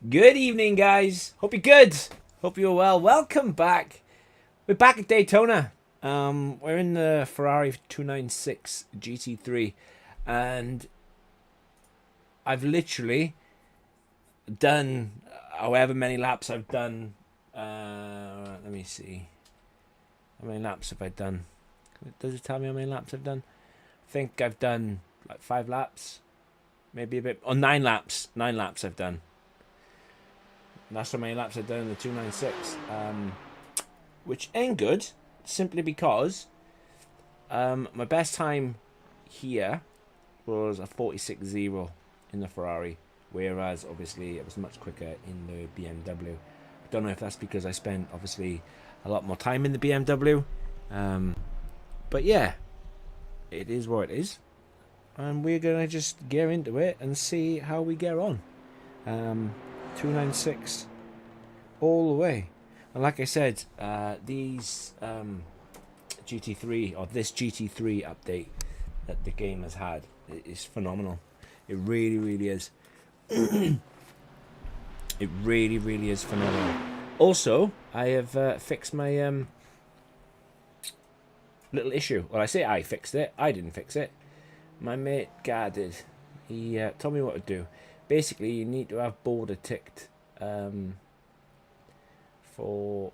Good evening, guys. Hope you're good. Hope you're well. Welcome back. We're back at Daytona. We're in the Ferrari 296 GT3, and I've literally done however many laps I've done. Let me see. How many laps have I done? Does it tell me how many laps I've done? I think I've done like 5 laps, maybe a bit. Oh, 9 laps. 9 laps I've done. And that's how many laps I've done in the 296, which ain't good, simply because my best time here was a 46.0 in the Ferrari, whereas obviously it was much quicker in the BMW. I don't know if that's because I spent obviously a lot more time in the BMW, but yeah, it is what it is, and we're gonna just get into it and see how we get on. 296 all the way. And like I said, these GT3 or this GT3 update that the game has had is phenomenal. It really, really is. It really, really is phenomenal. Also, I have fixed my little issue. Well, I say I fixed it. I didn't fix it. My mate Gar did. He told me what to do. Basically, you need to have border ticked for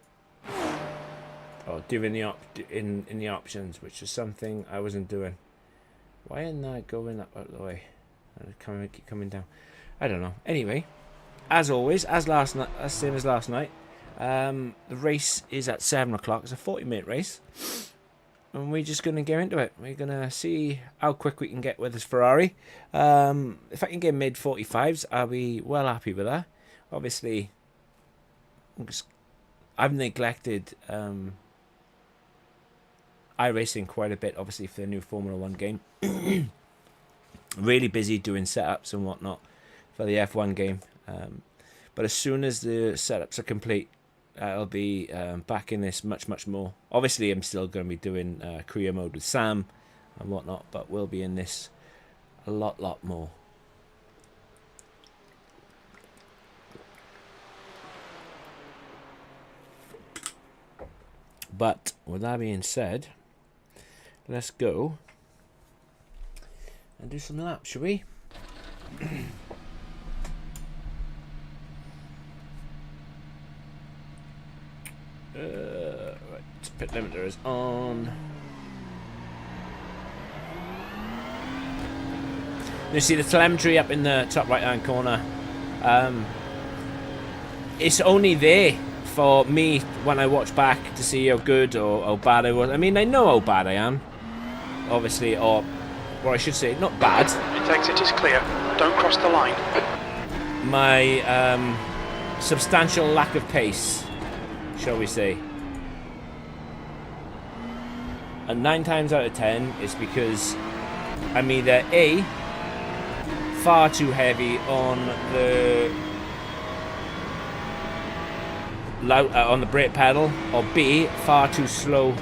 doing the in the options, which is something I wasn't doing. Why isn't that going up out of the way? Keep coming down. I don't know. Anyway, as always, as same as last night, the race is at 7 o'clock. It's a 40-minute race, and we're just gonna get into it. We're gonna see how quick we can get with this Ferrari. If I can get mid 45s, I'll be well happy with that. Obviously, I've neglected iRacing quite a bit, obviously, for the new Formula 1 game. Really busy doing setups and whatnot for the F1 game. But as soon as the setups are complete, I'll be back in this much more. Obviously, I'm still going to be doing career mode with Sam and whatnot, but we'll be in this a lot more. But with that being said, let's go and do some laps, shall we? Right, pit limiter is on. You see the telemetry up in the top right hand corner. It's only there for me when I watch back to see how good or how bad I was. I mean, I know how bad I am, obviously, or what I should say, not bad. Its exit is clear. Don't cross the line. My substantial lack of pace, shall we say. And 9 times out of 10 is because I'm either A, far too heavy on the on the brake pedal, or B, far too slow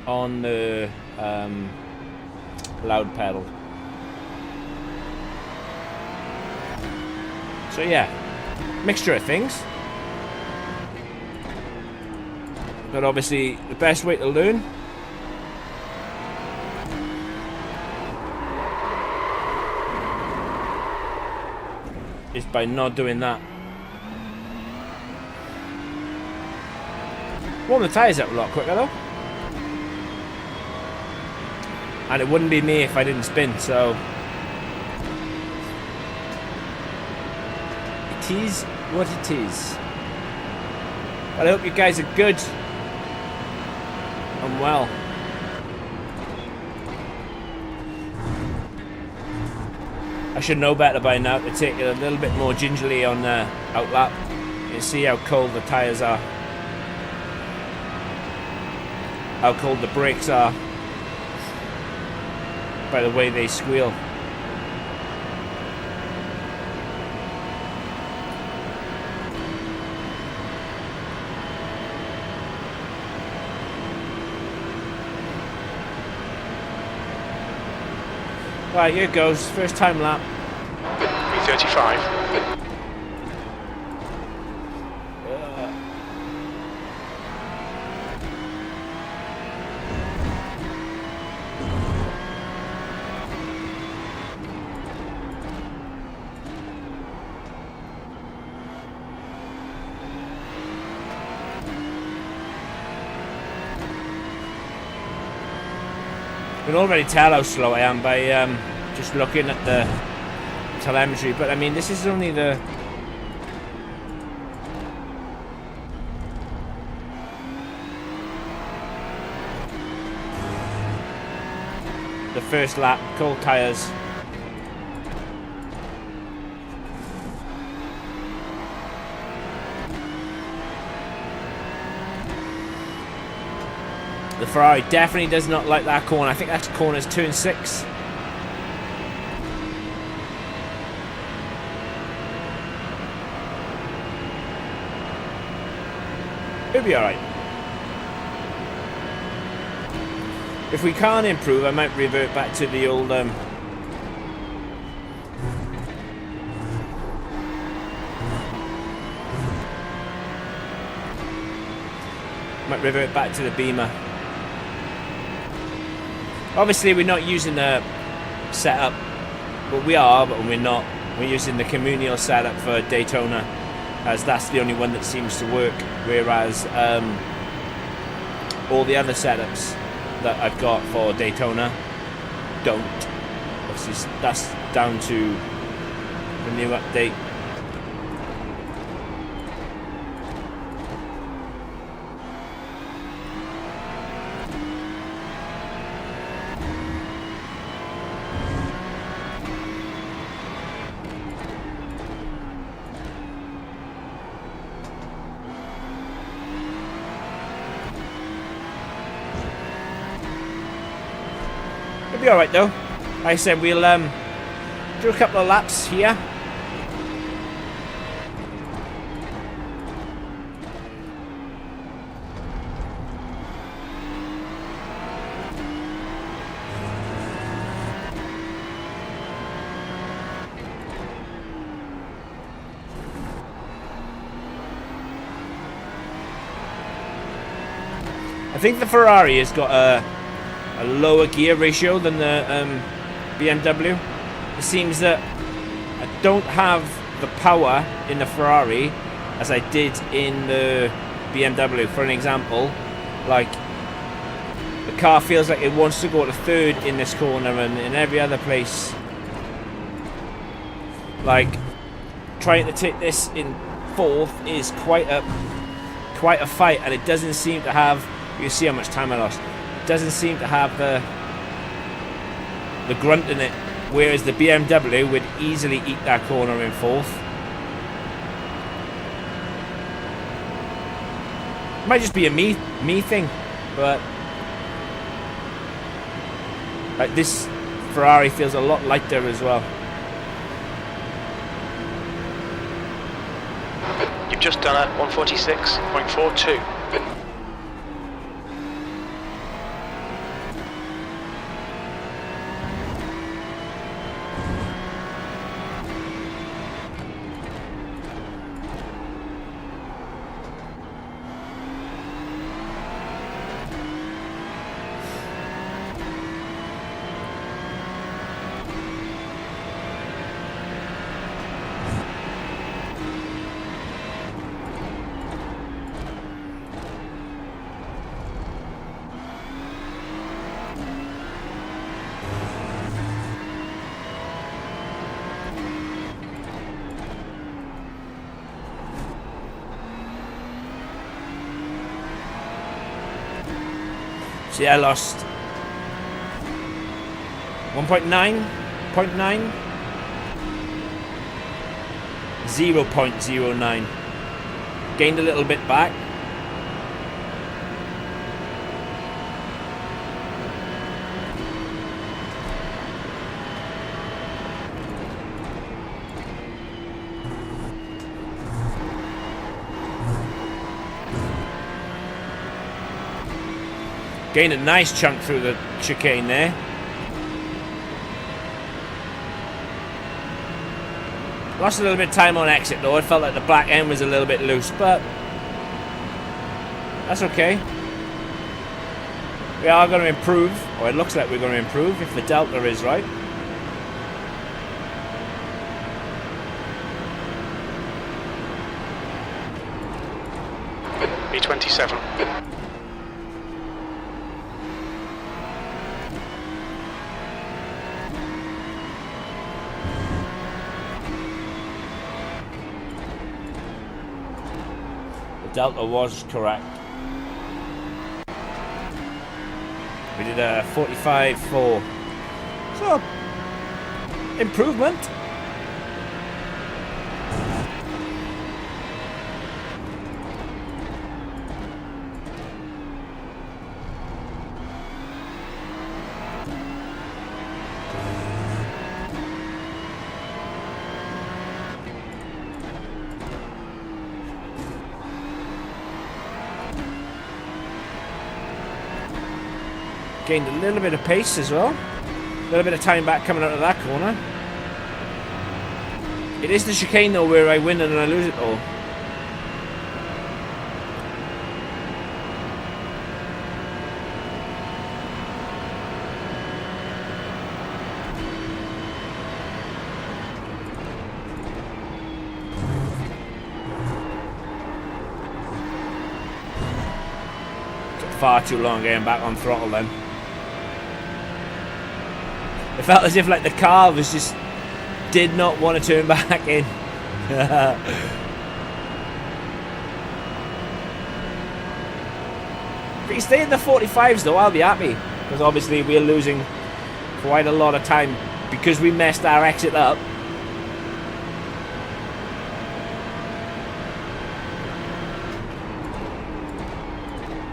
on the loud pedal. So yeah, mixture of things. But obviously, the best way to learn is by not doing that. Warm the tyres up a lot quicker though. And it wouldn't be me if I didn't spin, so it is what it is. But I hope you guys are good and well. I should know better by now to take it a little bit more gingerly on the outlap. You see how cold the tyres are, how cold the brakes are, by the way they squeal. Right, here goes, first time lap. 3:35. You can already tell how slow I am by just looking at the telemetry, but I mean, this is only the first lap, cold tyres. The Ferrari definitely does not like that corner. I think that corner is turn 6. It'll be alright. If we can't improve, I might revert back to the old might revert back to the Beamer. Obviously we're not using the setup, but we are, but we're not. We're using the communal setup for Daytona, as that's the only one that seems to work, whereas all the other setups that I've got for Daytona don't. Obviously that's down to the new update. It'll be alright though. Like I said, we'll do a couple of laps here. I think the Ferrari has got a lower gear ratio than the BMW. It seems that I don't have the power in the Ferrari as I did in the BMW. For an example, like the car feels like it wants to go to third in this corner, and in every other place, like trying to take this in fourth is quite a fight, and it doesn't seem to have. You see how much time I lost. Doesn't seem to have the grunt in it, whereas the BMW would easily eat that corner in fourth. Might just be a me thing, but like this Ferrari feels a lot lighter as well. You've just done a 146.42. See, I lost 1.9, 0.9, 0.09. Gained a little bit back. Gained a nice chunk through the chicane there. Lost a little bit of time on exit though. It felt like the back end was a little bit loose, but that's okay. We are going to improve, or it looks like we're going to improve if the delta is right. B27. The delta was correct. We did a 45.4. So, improvement. Gained a little bit of pace as well. A little bit of time back coming out of that corner. It is the chicane though where I win and then I lose it all. Took far too long getting back on throttle then. It felt as if like the car was just did not want to turn back in. If you stay in the 45s though, I'll be happy. Because obviously we're losing quite a lot of time because we messed our exit up.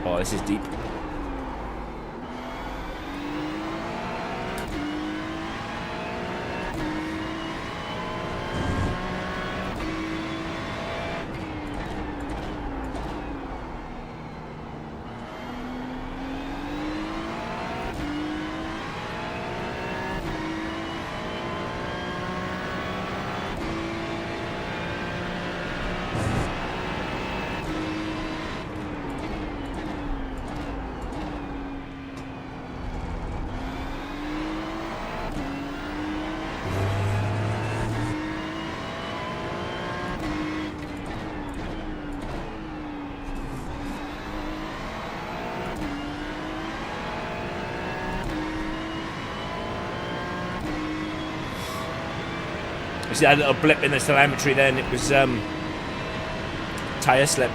Oh, this is deep. You see that little blip in the telemetry then, it was tyre slip.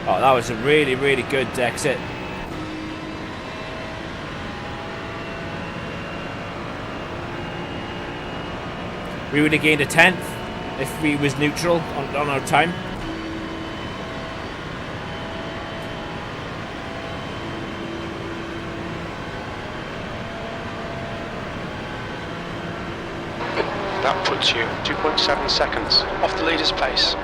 Oh, that was a really, really good exit. We would have gained a 10th if we was neutral on our time. That puts you 2.7 seconds off the leader's pace.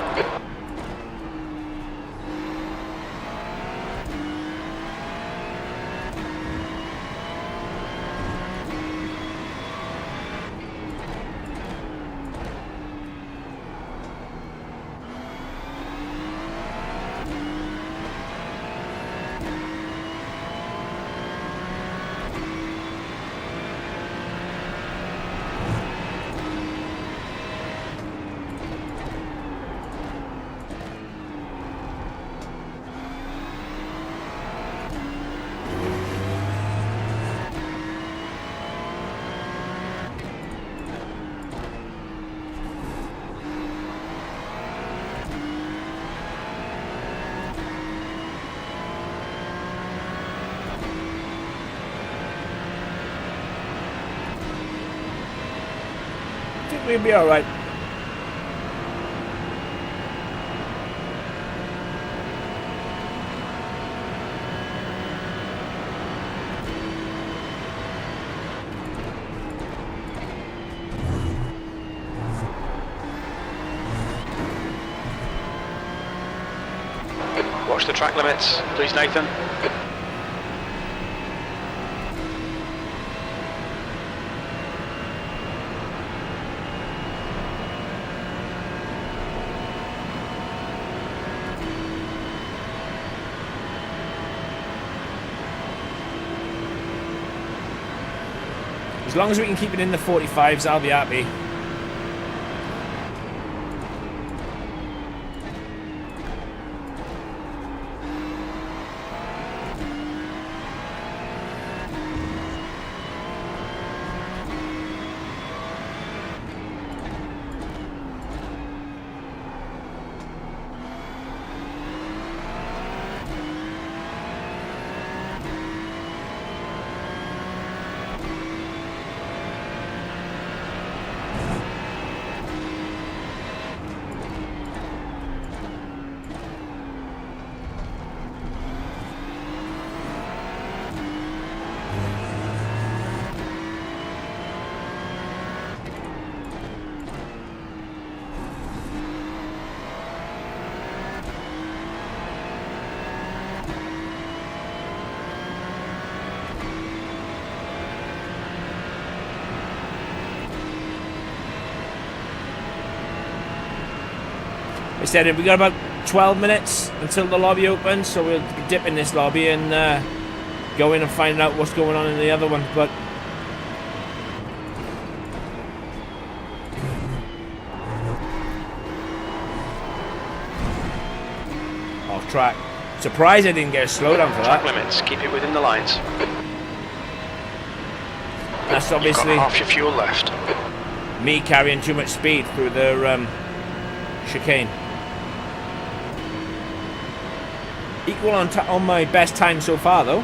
I think we'll be alright. Watch the track limits, please, Nathan. As long as we can keep it in the 45s, I'll be happy. I said we got about 12 minutes until the lobby opens, so we'll dip in this lobby and go in and find out what's going on in the other one. But off track. Surprised I didn't get a slowdown for that. Track limits, keep it within the lines. That's obviously You've got half your fuel left. me carrying too much speed through the chicane. Equal on my best time so far, though.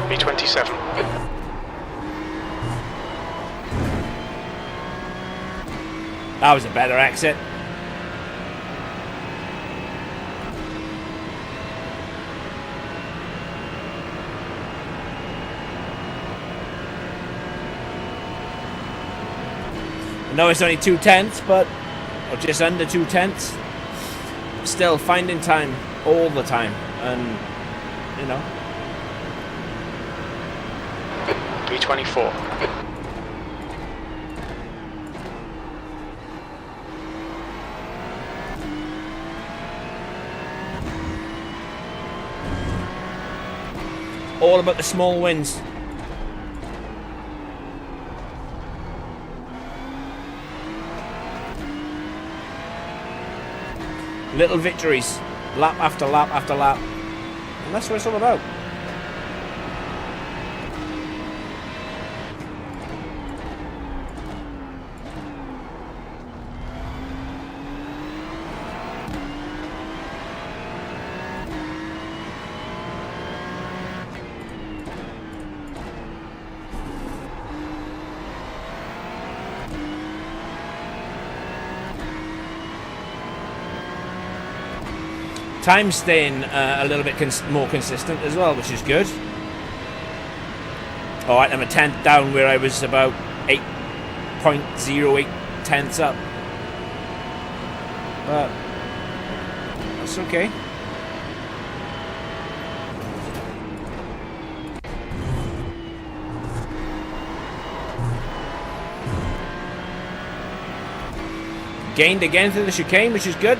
B27. That was a better exit. I know it's only 2/10, but or just under 2/10. Still finding time all the time, and you know. B24. All about the small wins. Little victories, lap after lap after lap. And that's what it's all about. Time staying a little bit more consistent as well, which is good. Alright, I'm a tenth down where I was about 8.08 tenths up. But that's okay. Gained again through the chicane, which is good.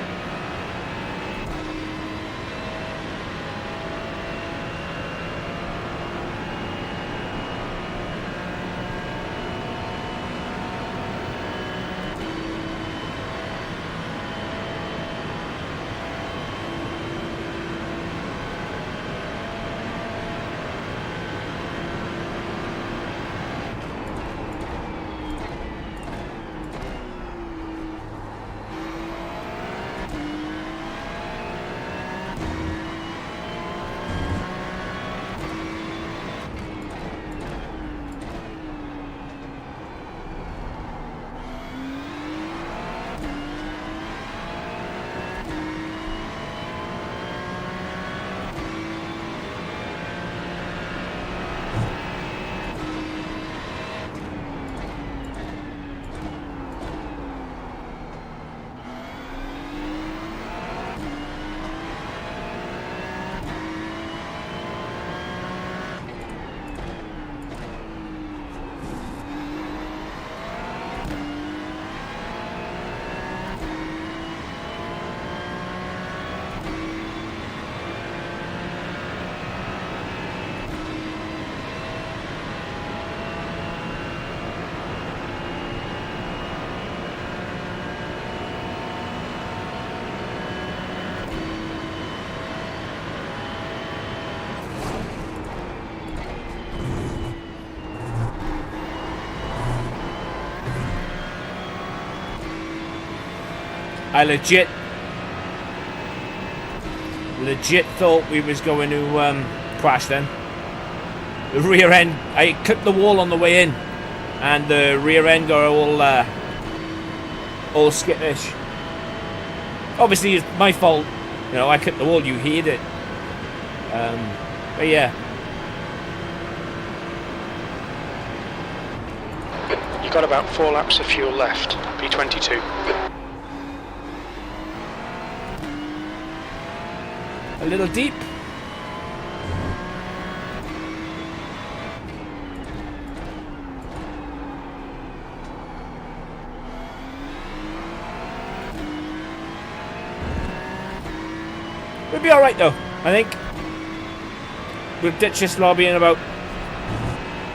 I legit thought we was going to crash then. The rear end, I clipped the wall on the way in, and the rear end got all skittish. Obviously, it's my fault. You know, I clipped the wall. You heard it. But yeah. You've got about 4 laps of fuel left. P22. A little deep. We'll be alright though, I think. We'll ditch this lobby in about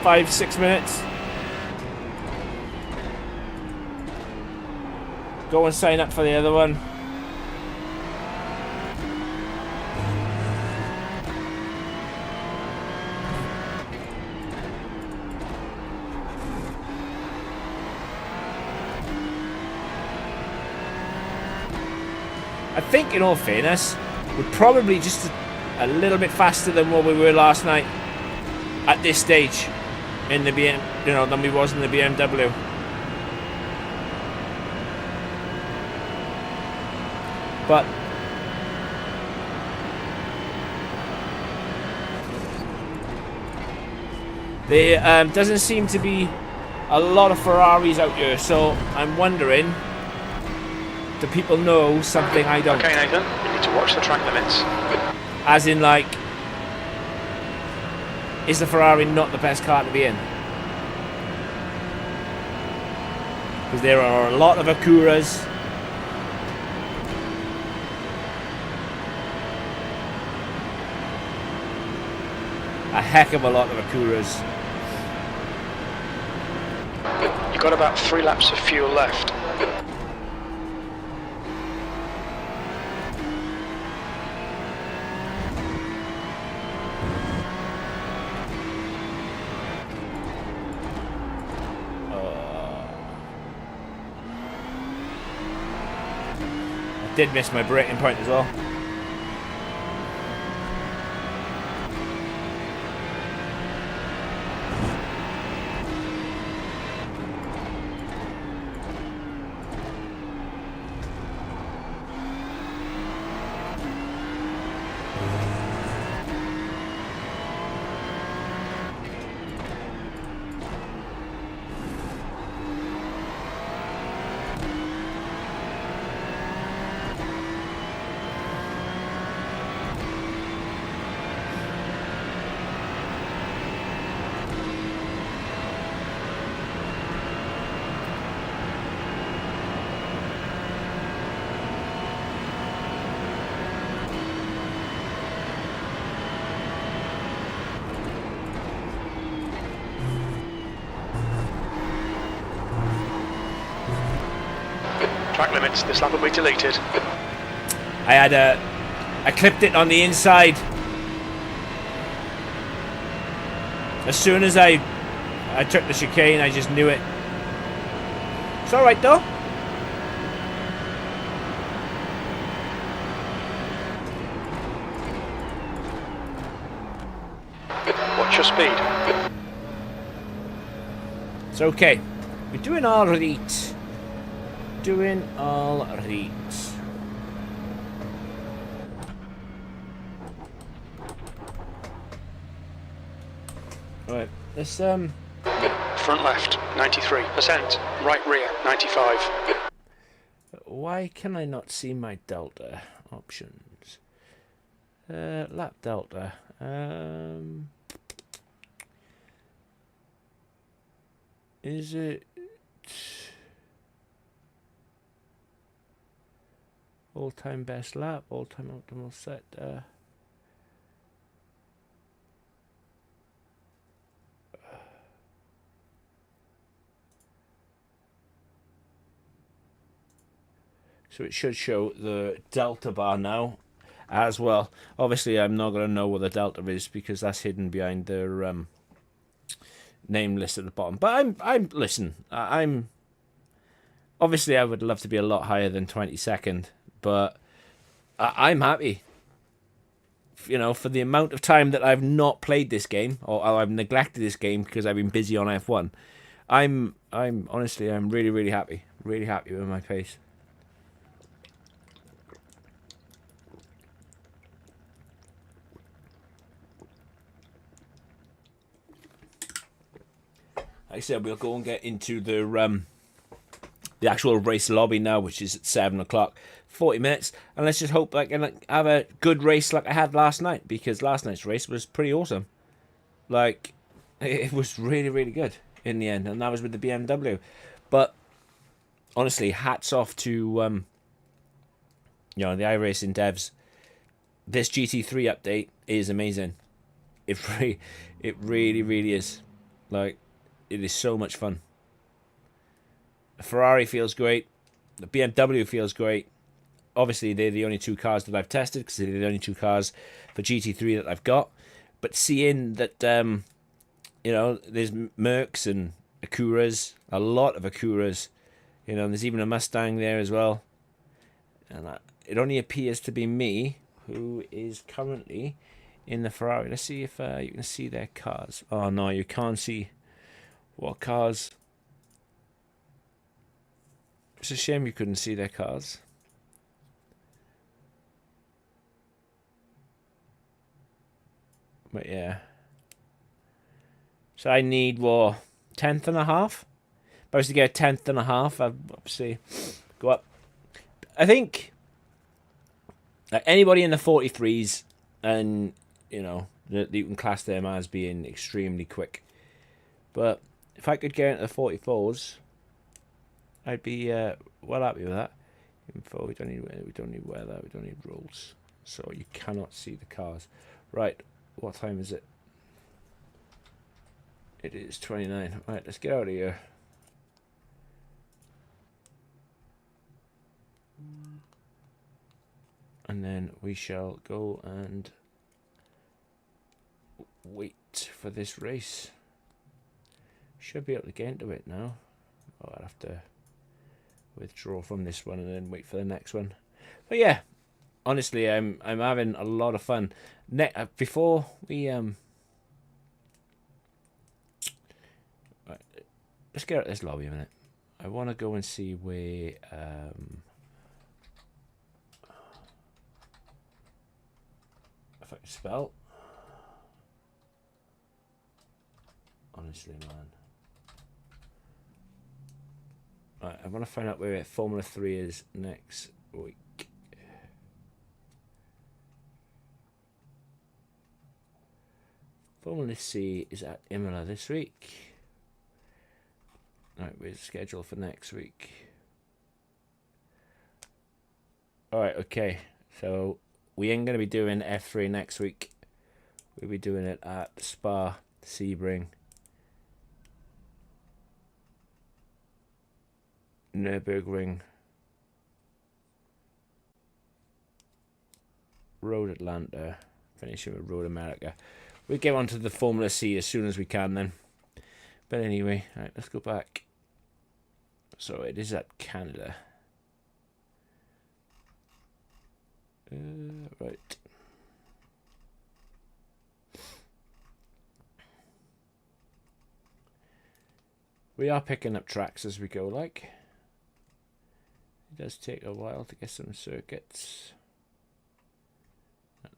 5-6 minutes. Go and sign up for the other one. I think, in all fairness, we're probably just a little bit faster than what we were last night at this stage in the than we was in the BMW. But there doesn't seem to be a lot of Ferraris out here, so I'm wondering, do people know something I don't? Okay, Nathan, you need to watch the track limits. As in, like, is the Ferrari not the best car to be in? Because there are a lot of Acuras. A heck of a lot of Acuras. You've got about 3 laps of fuel left. I did miss my braking point as well. Track limits. This lap will be deleted. I clipped it on the inside. As soon as I took the chicane, I just knew it. It's alright though. Watch your speed. It's okay. We're doing all right. Doing all right. Right, let's Front left, 93%. Right rear, 95. Why can I not see my delta options? Lap delta. Is it all-time best lap, all-time optimal set? So it should show the delta bar now as well. Obviously, I'm not going to know what the delta is because that's hidden behind the name list at the bottom. But I'm obviously I would love to be a lot higher than 22nd, but I'm happy. You know, for the amount of time that I've not played this game or I've neglected this game because I've been busy on F1. I'm honestly really happy. Really happy with my pace. Like I said, we'll go and get into the actual race lobby now, which is at 7 o'clock. 40 minutes, and let's just hope I can have a good race like I had last night, because last night's race was pretty awesome. Like, it was really good in the end, and that was with the BMW. But honestly, hats off to the iRacing devs. This GT3 update is amazing. It really is. Like, it is so much fun. The Ferrari feels great. The BMW feels great. Obviously, they're the only two cars that I've tested because they're the only two cars for GT3 that I've got. But seeing that, there's Mercs and Acuras, a lot of Acuras, and there's even a Mustang there as well. And it only appears to be me who is currently in the Ferrari. Let's see if you can see their cars. Oh, no, you can't see what cars. It's a shame you couldn't see their cars. But yeah. So I need, 10th and a half? If I was to get a 10th and a half, I'd obviously go up. I think like anybody in the 43s, and that you can class them as being extremely quick. But if I could get into the 44s, I'd be well happy with that. Info, we don't need weather, we don't need rules. So you cannot see the cars. Right, what time is it? It is 29. Right, let's get out of here. And then we shall go and wait for this race. Should be able to get into it now. Oh, I'll have to withdraw from this one and then wait for the next one. But yeah, honestly, I'm having a lot of fun. Before we let's get out of this lobby a minute. I want to go and see where if I can spell. Honestly, man. Right, I want to find out where Formula 3 is next week. Formula C is at Imola this week. Right, where's the schedule for next week? Alright, okay. So we ain't going to be doing F3 next week. We'll be doing it at Spa, Sebring, Nürburgring, Road Atlanta, finishing with Road America. We'll get on to the Formula C as soon as we can then. But anyway, right, let's go back. So it is at Canada. Right. We are picking up tracks as we go, like. It does take a while to get some circuits.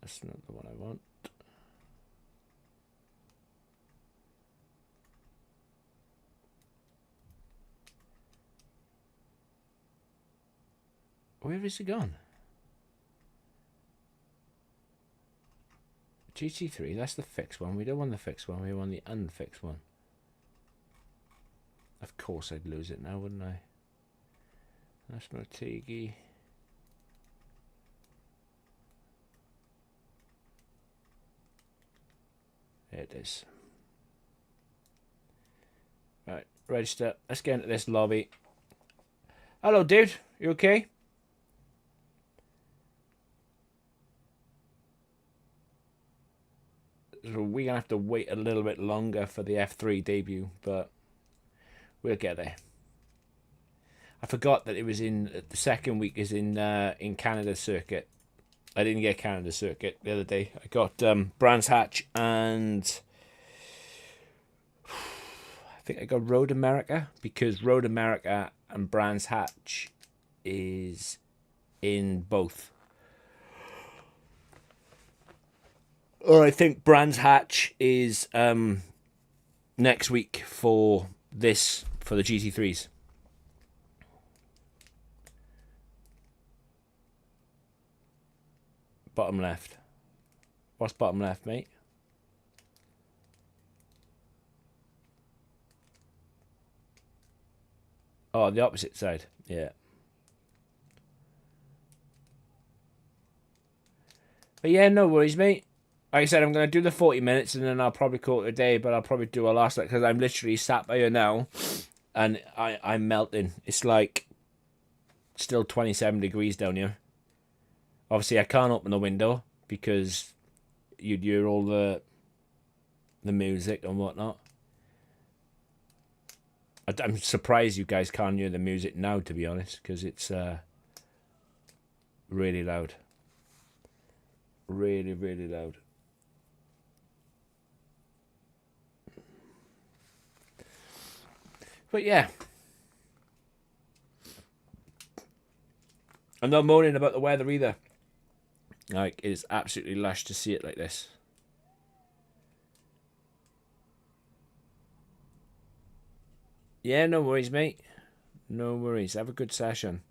That's not the one I want. Where is it gone? GT3, that's the fixed one. We don't want the fixed one, we want the unfixed one. Of course I'd lose it now, wouldn't I? That's Motegi. There it is. Right, register. Let's get into this lobby. Hello, dude. You okay? So we're going to have to wait a little bit longer for the F3 debut, but we'll get there. I forgot that it was in the second week is in Canada circuit. I didn't get Canada circuit the other day. I got Brands Hatch and I think I got Road America, because Road America and Brands Hatch is in both. Or I think Brands Hatch is next week for the GT3s. Bottom left. What's bottom left, mate? Oh, the opposite side. Yeah. But yeah, no worries, mate. Like I said, I'm going to do the 40 minutes and then I'll probably call it a day, but I'll probably do a last night because I'm literally sat by here now and I'm melting. It's like still 27 degrees down here. Obviously, I can't open the window because you'd hear all the music and whatnot. I'm surprised you guys can't hear the music now, to be honest, because it's really loud. Really, really loud. But yeah. I'm not moaning about the weather either. Like, it is absolutely lush to see it like this. Yeah, no worries, mate. No worries. Have a good session.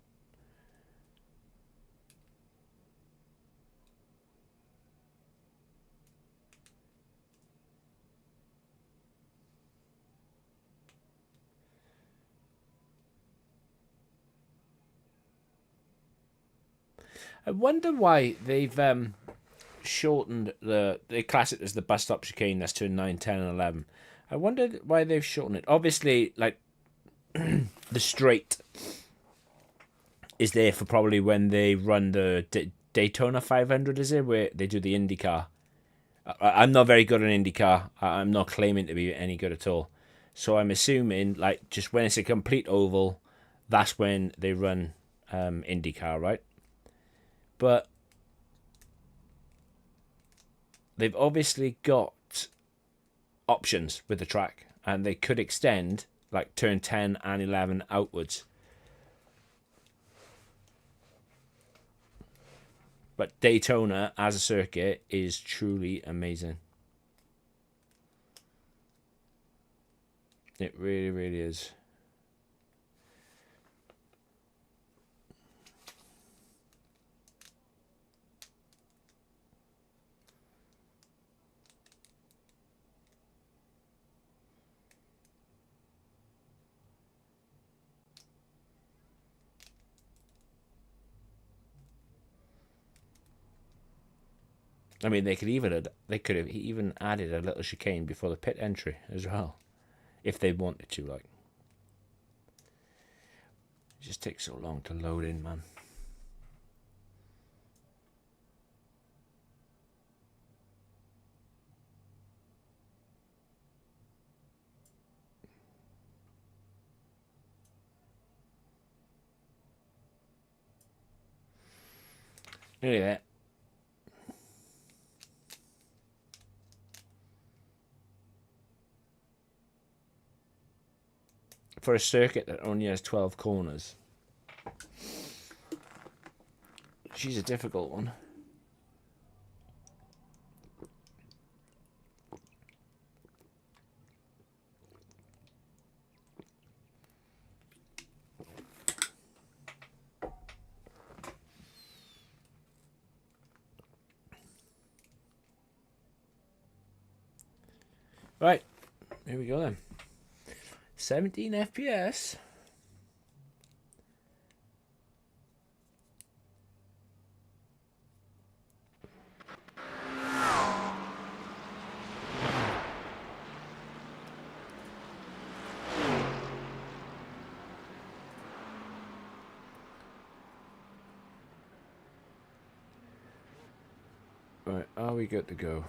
I wonder why they've shortened they class it as the bus stop chicane that's turn 9, 10 and 11. I wonder why they've shortened it. Obviously, like, the straight is there for probably when they run the Daytona 500, is it? Where they do the IndyCar. I'm not very good on IndyCar. I'm not claiming to be any good at all. So I'm assuming, like, just when it's a complete oval, that's when they run IndyCar, right? But they've obviously got options with the track, and they could extend like turn 10 and 11 outwards. But Daytona as a circuit is truly amazing. It really, really is. I mean, they could have even added a little chicane before the pit entry as well, if they wanted to. Like, it just takes so long to load in, man. Look at that. For a circuit that only has 12 corners. She's a difficult one. Right, here we go then. 17 FPS. Right, are we good to go?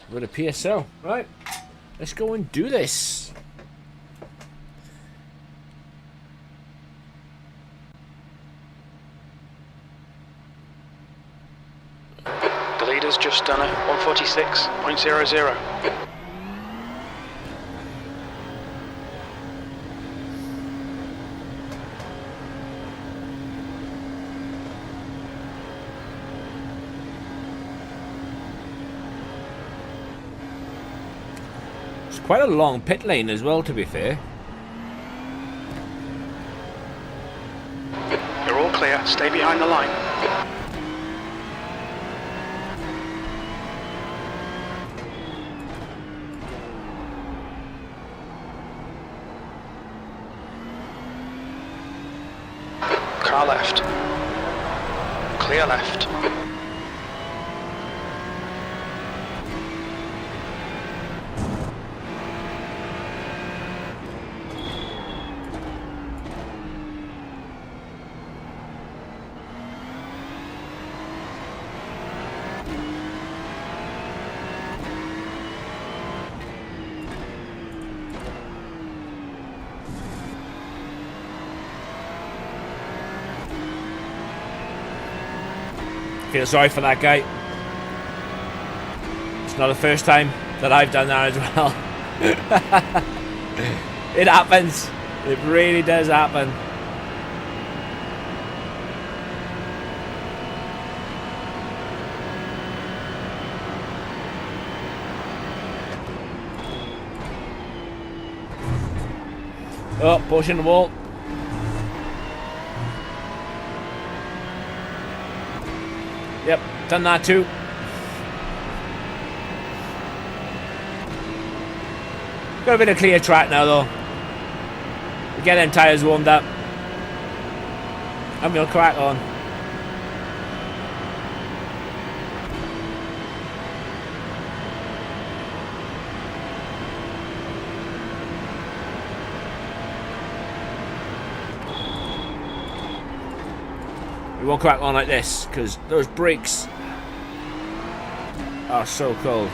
With a PSO. Right, let's go and do this. The leader's just done a 146.00. Quite a long pit lane as well, to be fair. You're all clear. Stay behind the line. Car left. Clear left. Feel sorry for that guy. It's not the first time that I've done that as well. It happens. It really does happen. Oh, pushing the wall. Yep, done that too. Got a bit of clear track now though. We get them tyres warmed up. And we'll crack on. We won't crack on like this because those brakes are so cold.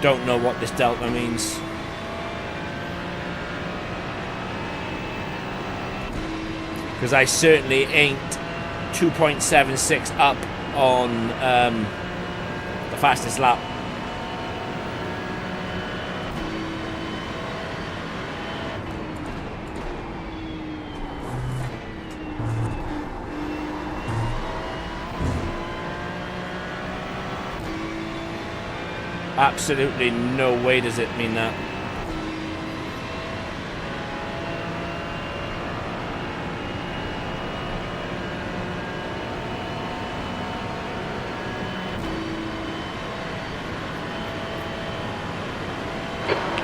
Don't know what this delta means. Because I certainly ain't 2.76 up on the fastest lap. Absolutely no way does it mean that.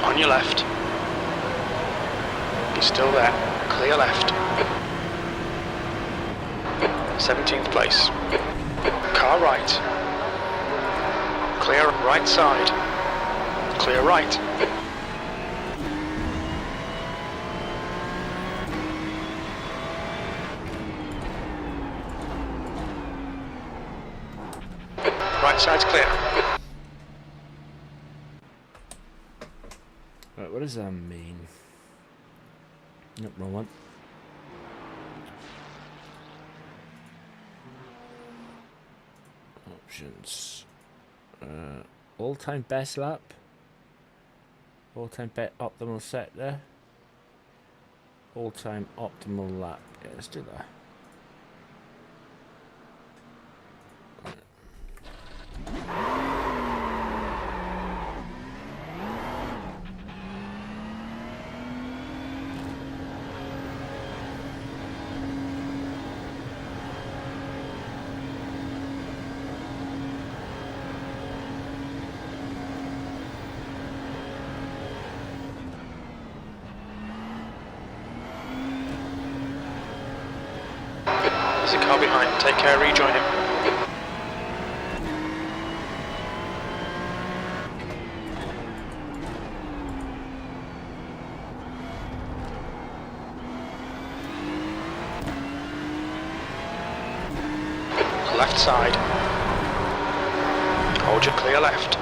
On your left. You're still there. Clear left. 17th place. Car right. Clear right side. Clear right. Right side's clear. Right, what does that mean? Nope, wrong one. Options. All-time best lap. All-time optimal sector. All-time optimal lap. Yeah, let's do that. There's a car behind. Take care, rejoin him. Left side. Hold your clear left.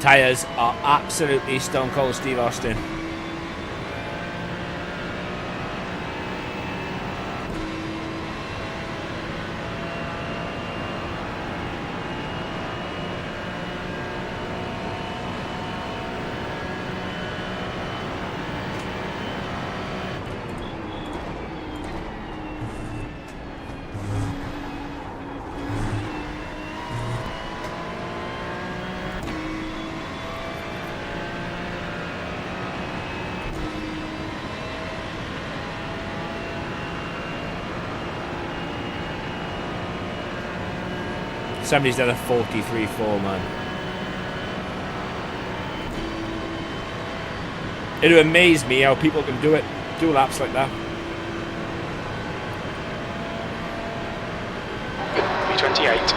Tyres are absolutely stone cold Steve Austin. Somebody's done a 43.4, man. It would amaze me how people can do it, do laps like that. B28.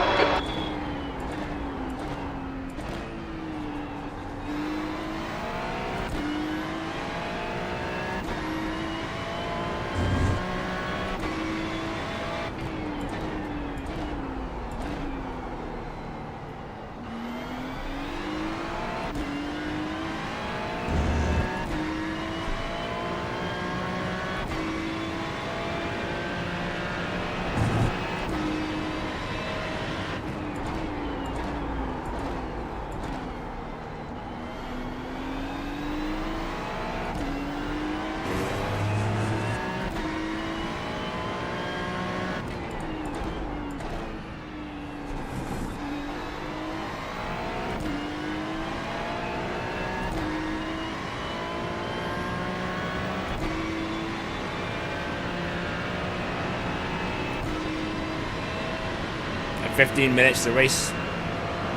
In 15 minutes, the race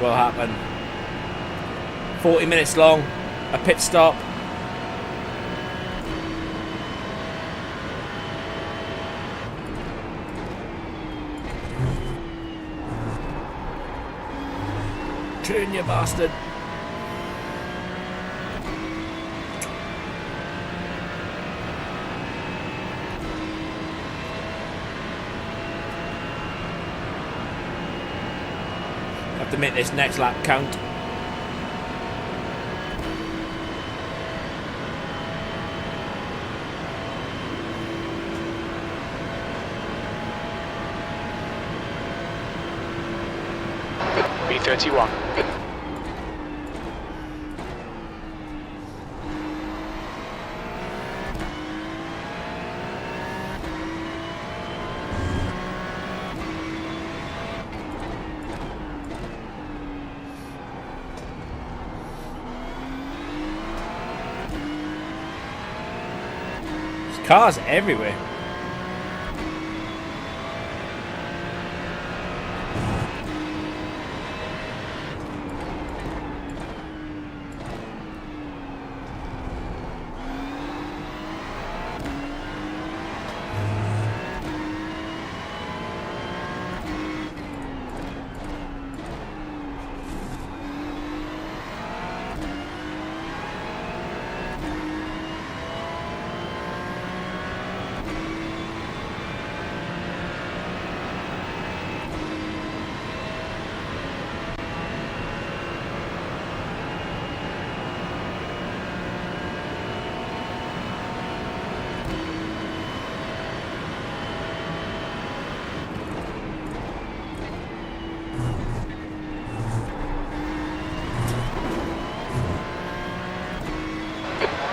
will happen. 40 minutes long, a pit stop. Turn, you bastard. Have to make this next lap count. 31. There's cars everywhere.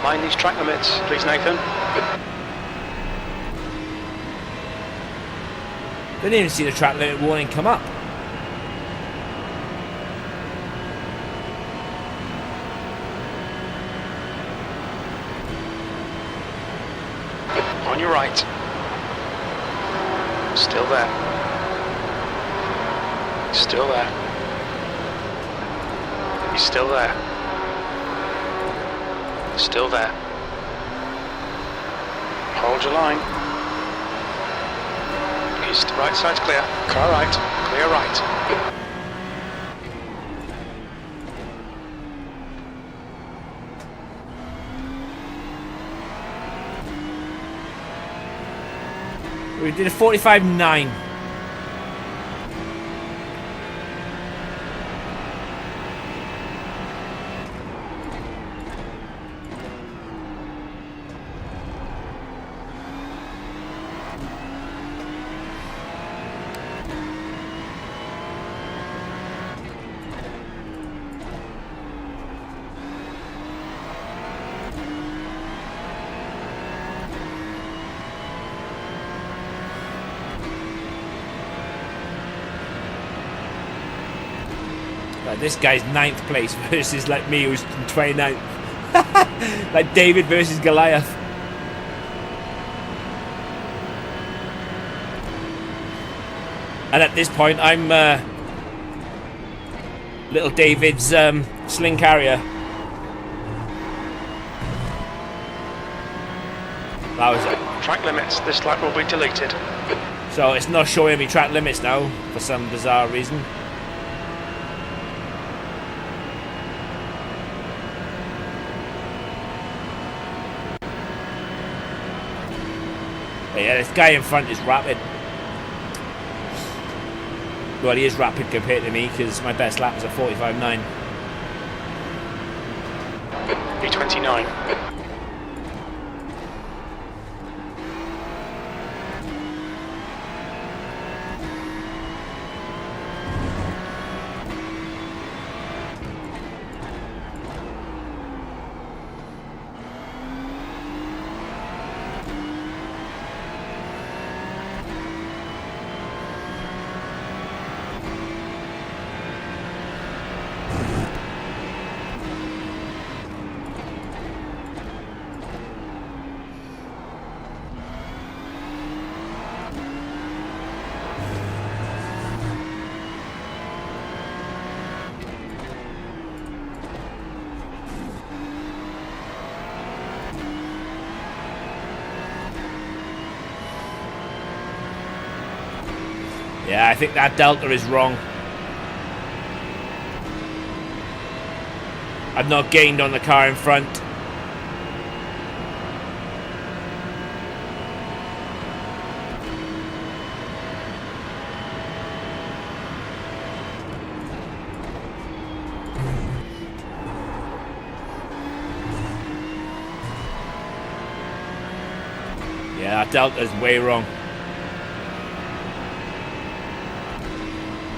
Mind these track limits, please, Nathan. Didn't even see the track limit warning come up. On your right. Still there. Still there. He's still there. Still there. Hold your line. East, right side's clear. Car right. Clear right. We did a 45.9. This guy's 9th place versus like me who's in 29th. Like David versus Goliath. And at this point I'm little David's sling carrier. That was it. Track limits, this lap will be deleted. So it's not showing me track limits now for some bizarre reason. Yeah, this guy in front is rapid. Well, he is rapid compared to me because my best lap was a 45.9. B29. Yeah, I think that delta is wrong. I've not gained on the car in front. Yeah, that delta's way wrong.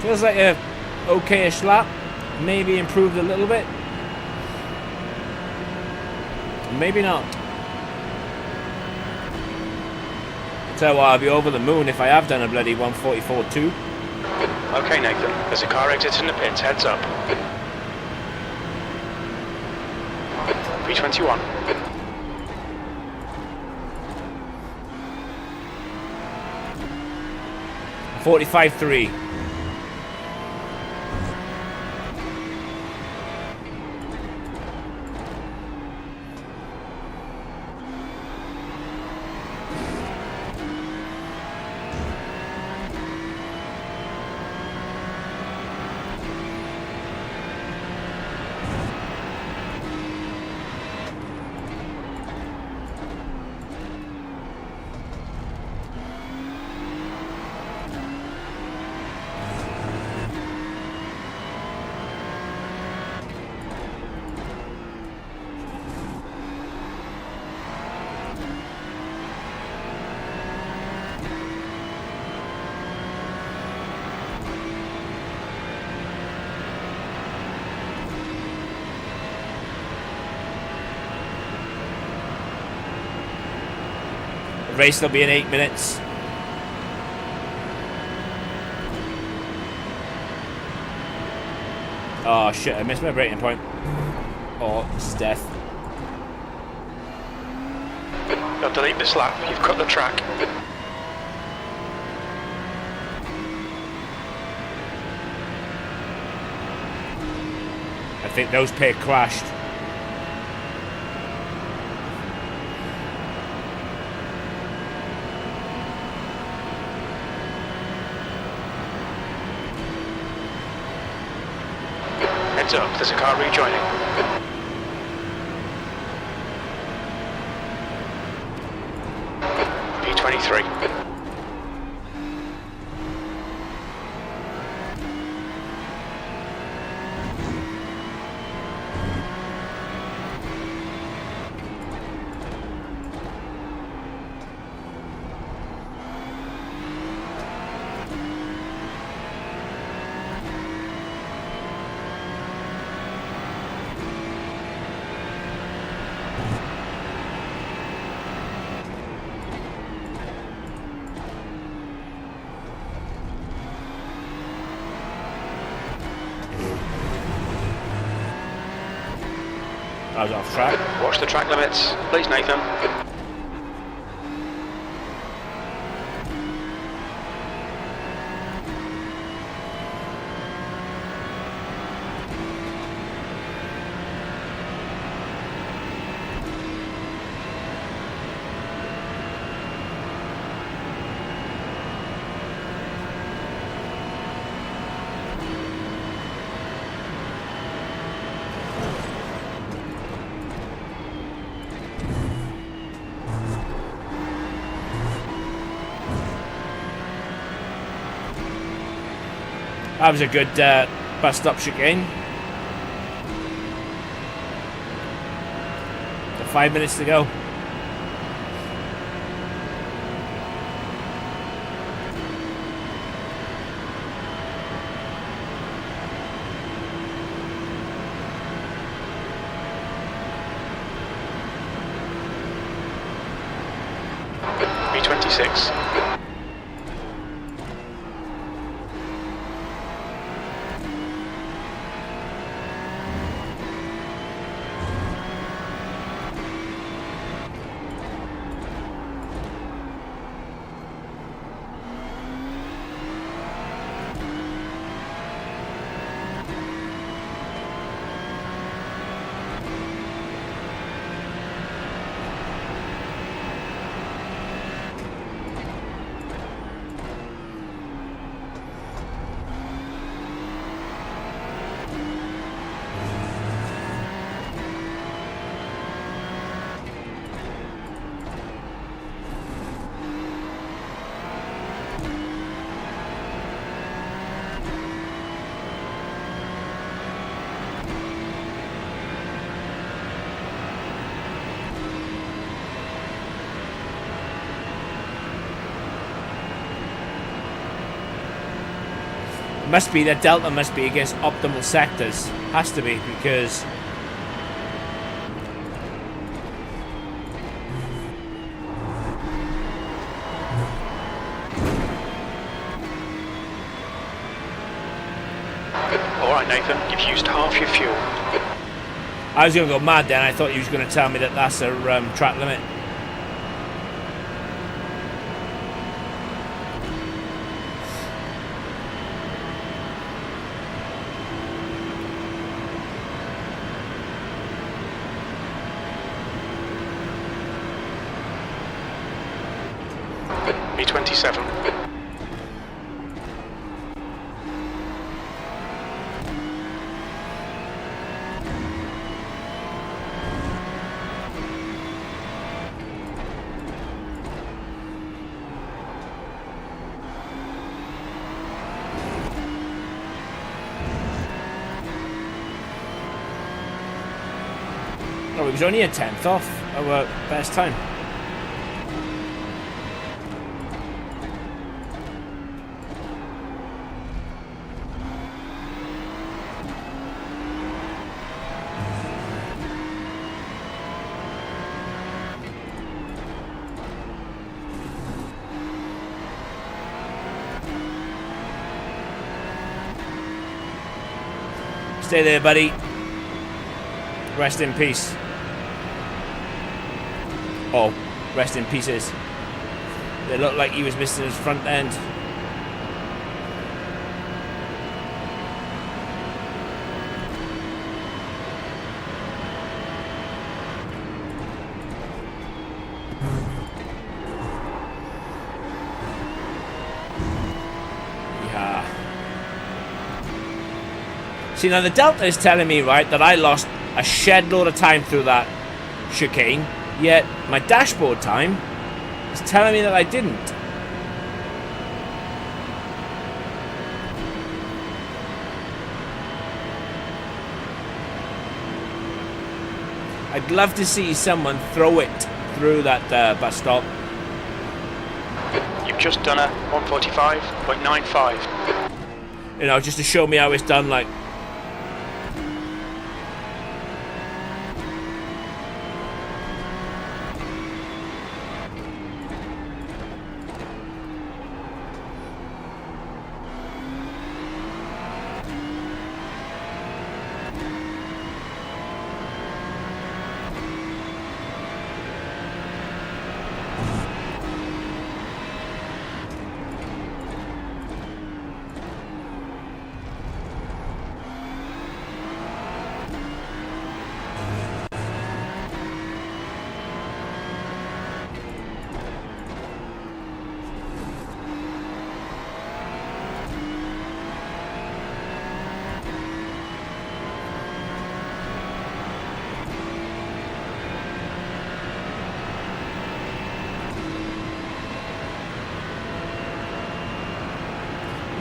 Feels like a okay-ish lap. Maybe improved a little bit. Maybe not. So I'll be over the moon if I have done a bloody 144.2. Okay, Nathan. There's a car exiting the pits. Heads up. P21. 45.3. Race will be in 8 minutes. Oh shit, I missed my braking point. Oh, this is death. You'll delete this lap. You've cut the track. I think those pair crashed. Heads up, there's a car rejoining. P23. I was off track. Watch the track limits, please, Nathan. That was a good bus stop chicane. 5 minutes to go. B26. must be that Delta must be against optimal sectors. Has to be, because Alright Nathan, you've used half your fuel. I was going to go mad then. I thought he was going to tell me that that's a track limit. B27. Oh, it was only a 10th off our best time. Stay there, buddy. Rest in peace. Oh, rest in pieces. It looked like he was missing his front end. Yeah. See, now the Delta is telling me, right, that I lost a shed load of time through that chicane. Yet, my dashboard time is telling me that I didn't. I'd love to see someone throw it through that bus stop. You've just done a 145.95. You know, just to show me how it's done, like.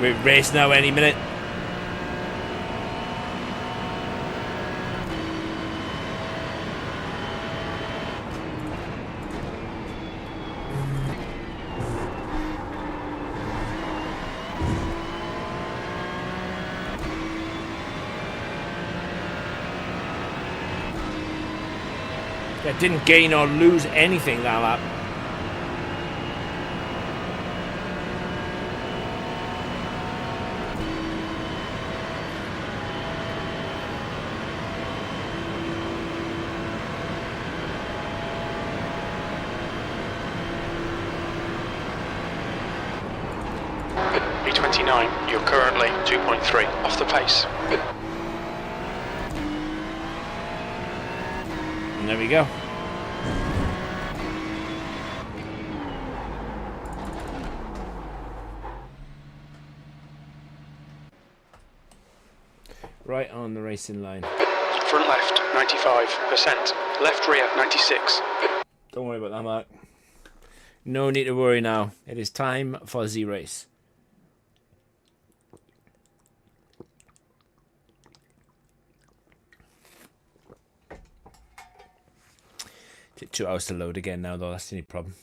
We're race now any minute. I didn't gain or lose anything that lap. B29, you're currently 2.3 off the pace. And there we go. Right on the racing line. Front left, 95%. Left rear, 96. Don't worry about that, Mark. No need to worry now. It is time for the race. Take 2 hours to load again now, though. That's the only problem.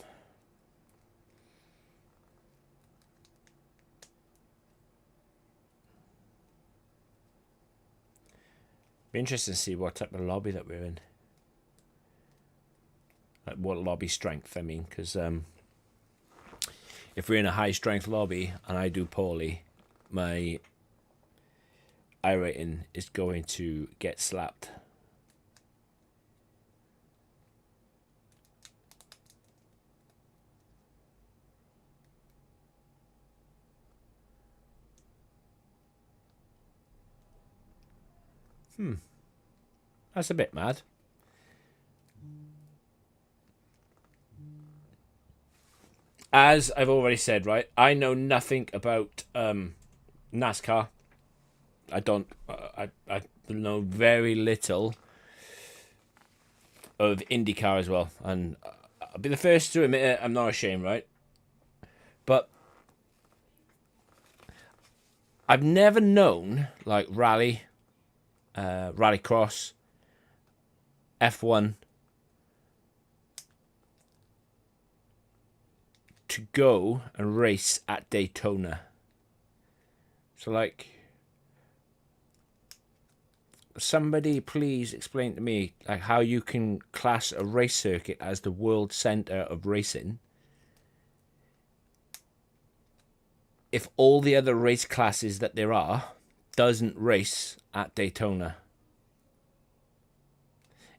Be interesting to see what type of lobby that we're in. Like what lobby strength, I mean, because if we're in a high strength lobby and I do poorly, my iRating is going to get slapped. That's a bit mad. As I've already said, right, I know nothing about NASCAR. I don't. I know very little of IndyCar as well, and I'll be the first to admit it. I'm not ashamed, right? But I've never known like rally, rallycross, F1 to go and race at Daytona. So like, somebody please explain to me like how you can class a race circuit as the world center of racing if all the other race classes that there are doesn't race at Daytona.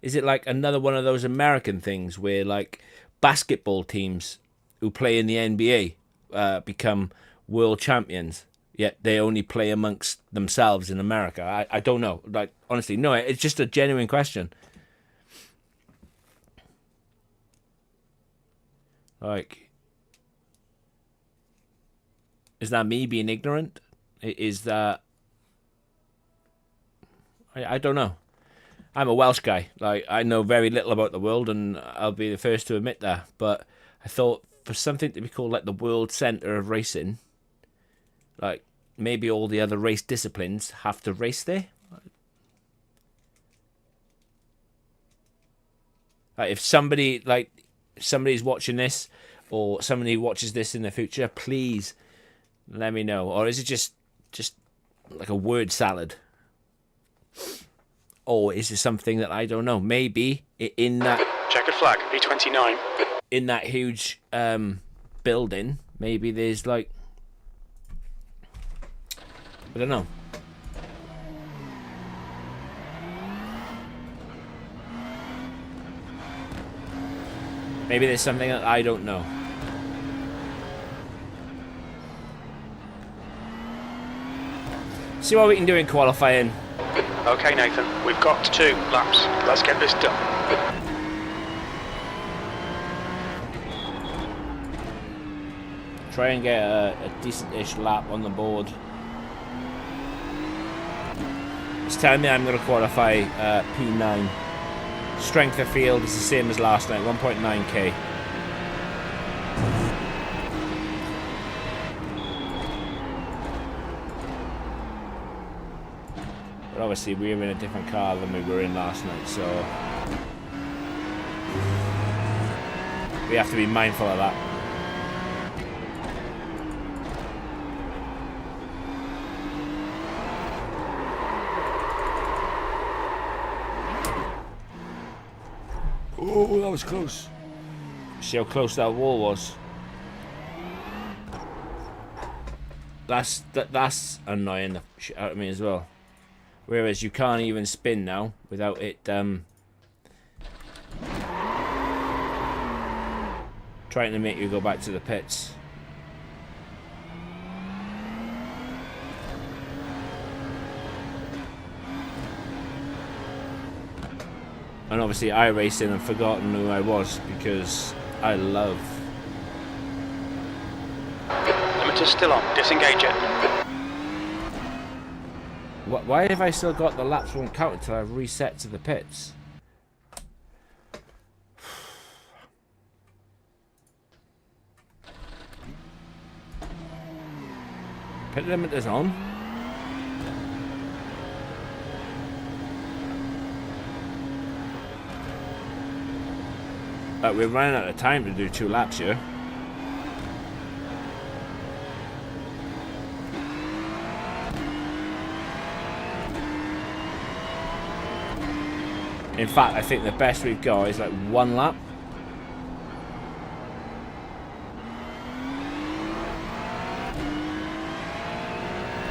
Is it like another one of those American things where like basketball teams who play in the NBA become world champions, yet they only play amongst themselves in America? I don't know. Like, honestly, no, it's just a genuine question. Like, is that me being ignorant? Is that... I don't know. I'm a Welsh guy. Like, I know very little about the world, and I'll be the first to admit that. But I thought for something to be called like the world center of racing, like maybe all the other race disciplines have to race there. Like if somebody's watching this, or somebody watches this in the future, please let me know. Or is it just like a word salad? Or is it something that I don't know? Maybe in that checkered flag, B29. In that huge building, maybe there's like, I don't know. Maybe there's something that I don't know. See what we can do in qualifying. Okay, Nathan, we've got 2 laps. Let's get this done. Try and get a decent-ish lap on the board. It's telling me I'm going to qualify P9. Strength of field is the same as last night, 1.9k. But obviously we were in a different car than we were in last night, so we have to be mindful of that. Oh, that was close. See how close that wall was. That's annoying the shit out of me as well. Whereas you can't even spin now without it trying to make you go back to the pits. And obviously iRacing, I've forgotten who I was because I love... Limiter's still on. Disengage it. Why have I still got the laps won't count until I reset to the pits? Pit limiter's on. We're running out of time to do 2 laps here. In fact, I think the best we've got is like 1 lap.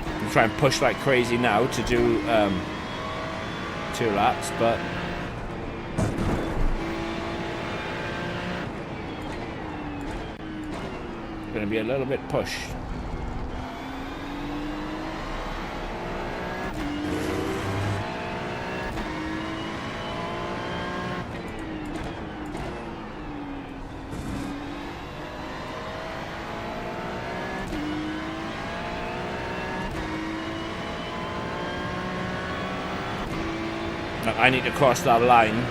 I'm trying to push like crazy now to do 2 laps, but going to be a little bit pushed. I need to cross that line.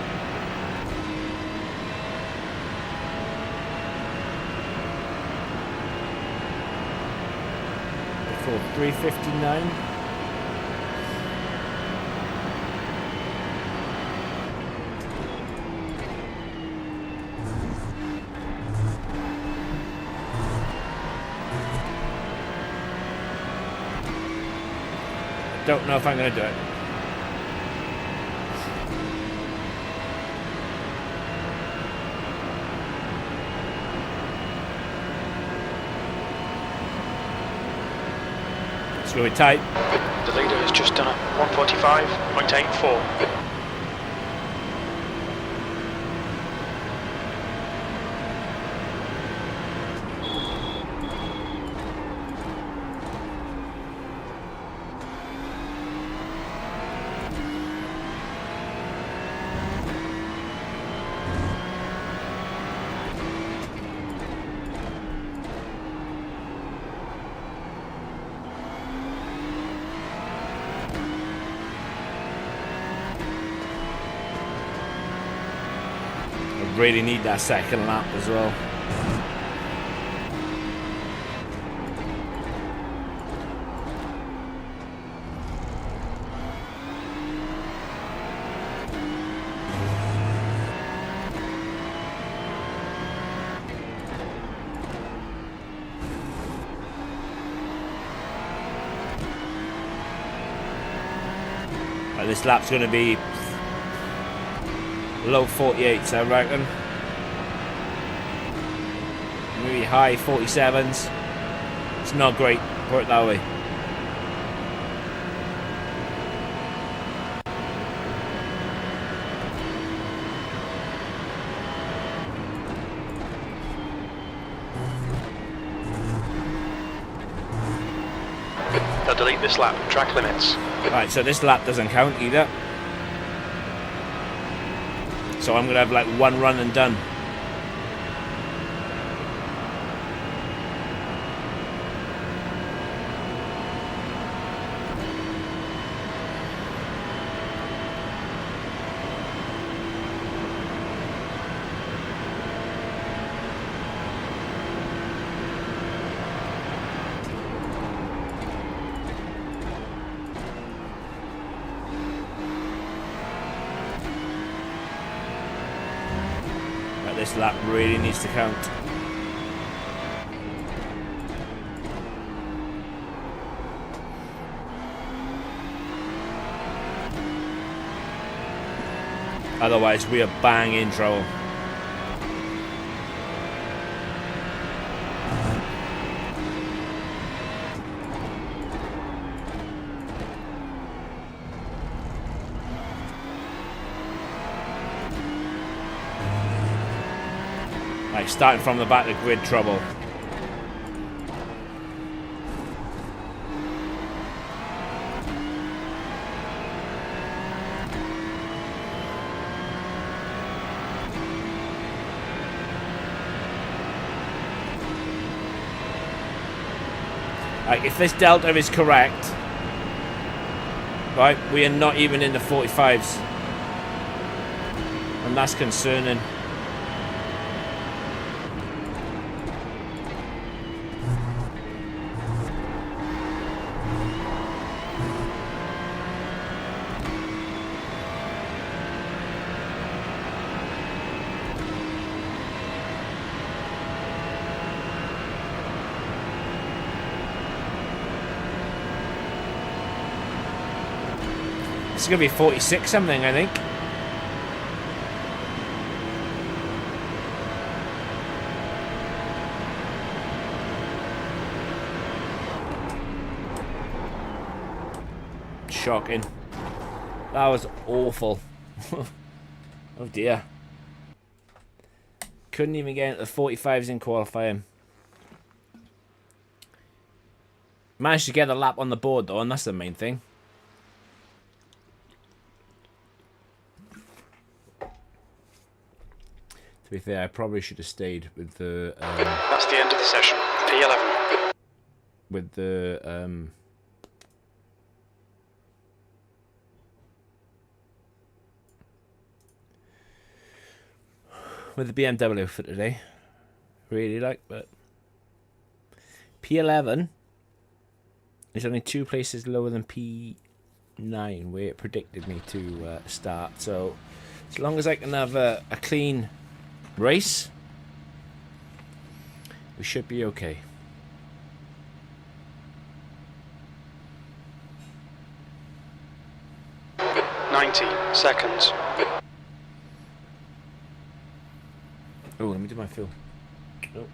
Before 3:59. Don't know if I'm going to do it. It's going to be tight. The leader has just done a 1:45.84. Really need that second lap as well. This lap's going to be low 48s, I reckon. Maybe high 47s. It's not great, put it that way. They'll delete this lap, track limits. Right, so this lap doesn't count either. So I'm going to have like 1 run and done. This lap really needs to count. Otherwise we are bang in trouble. Like starting from the back of the grid trouble. Like if this delta is correct, right, we are not even in the 45s. And that's concerning. It's going to be 46 something, I think. shocking. That was awful. Oh dear. Couldn't even get into the 45s in qualifying. Managed to get a lap on the board though, and that's the main thing. To be fair, I probably should have stayed with the... That's the end of the session. P11. With the... with the BMW for today. Really like, but... P11 is only 2 places lower than P9, where it predicted me to start. So, as long as I can have a clean race, we should be okay. Seconds. Oh, let me do my fill. Oh.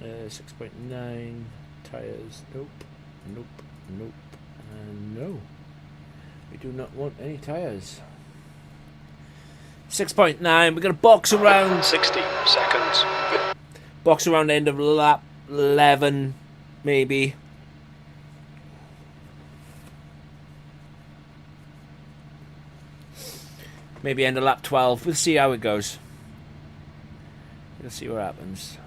Uh, 6.9 tires. Nope. Nope. Nope. And no. We do not want any tires. 6.9. We're gonna box around. 60 seconds. Box around end of lap 11, maybe. Maybe end of lap 12. We'll see how it goes. We'll see what happens.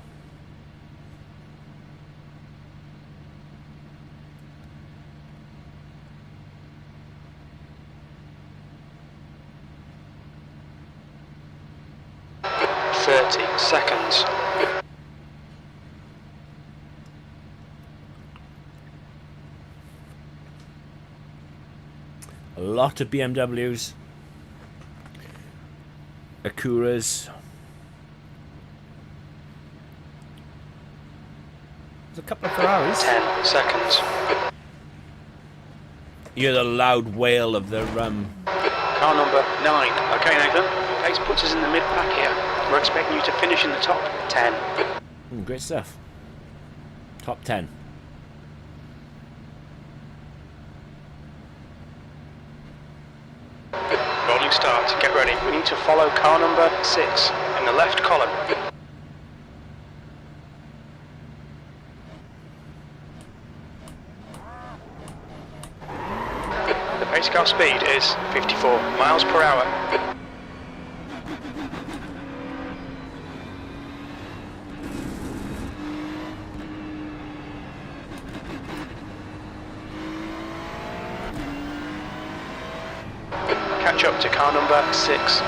Seconds. A lot of BMWs, Acuras. There's a couple of Ferraris. 10 seconds. You hear the loud wail of the Car number 9. Okay, Nathan. Pace puts us in the mid-pack here. We're expecting you to finish in the top 10. Great stuff. Top 10. Rolling start. Get ready. We need to follow car number 6 in the left column. The pace car speed is 54 miles per hour. Catch up to car number 6.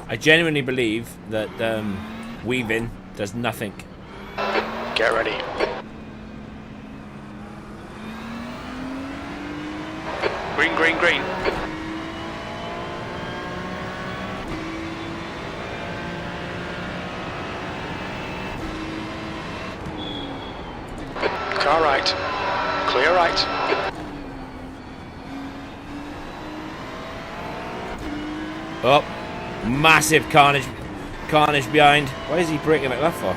I genuinely believe that weaving does nothing. Get ready. Green, green, green. Car right. Clear right. Oh. Massive carnage behind. Why is he braking like that for?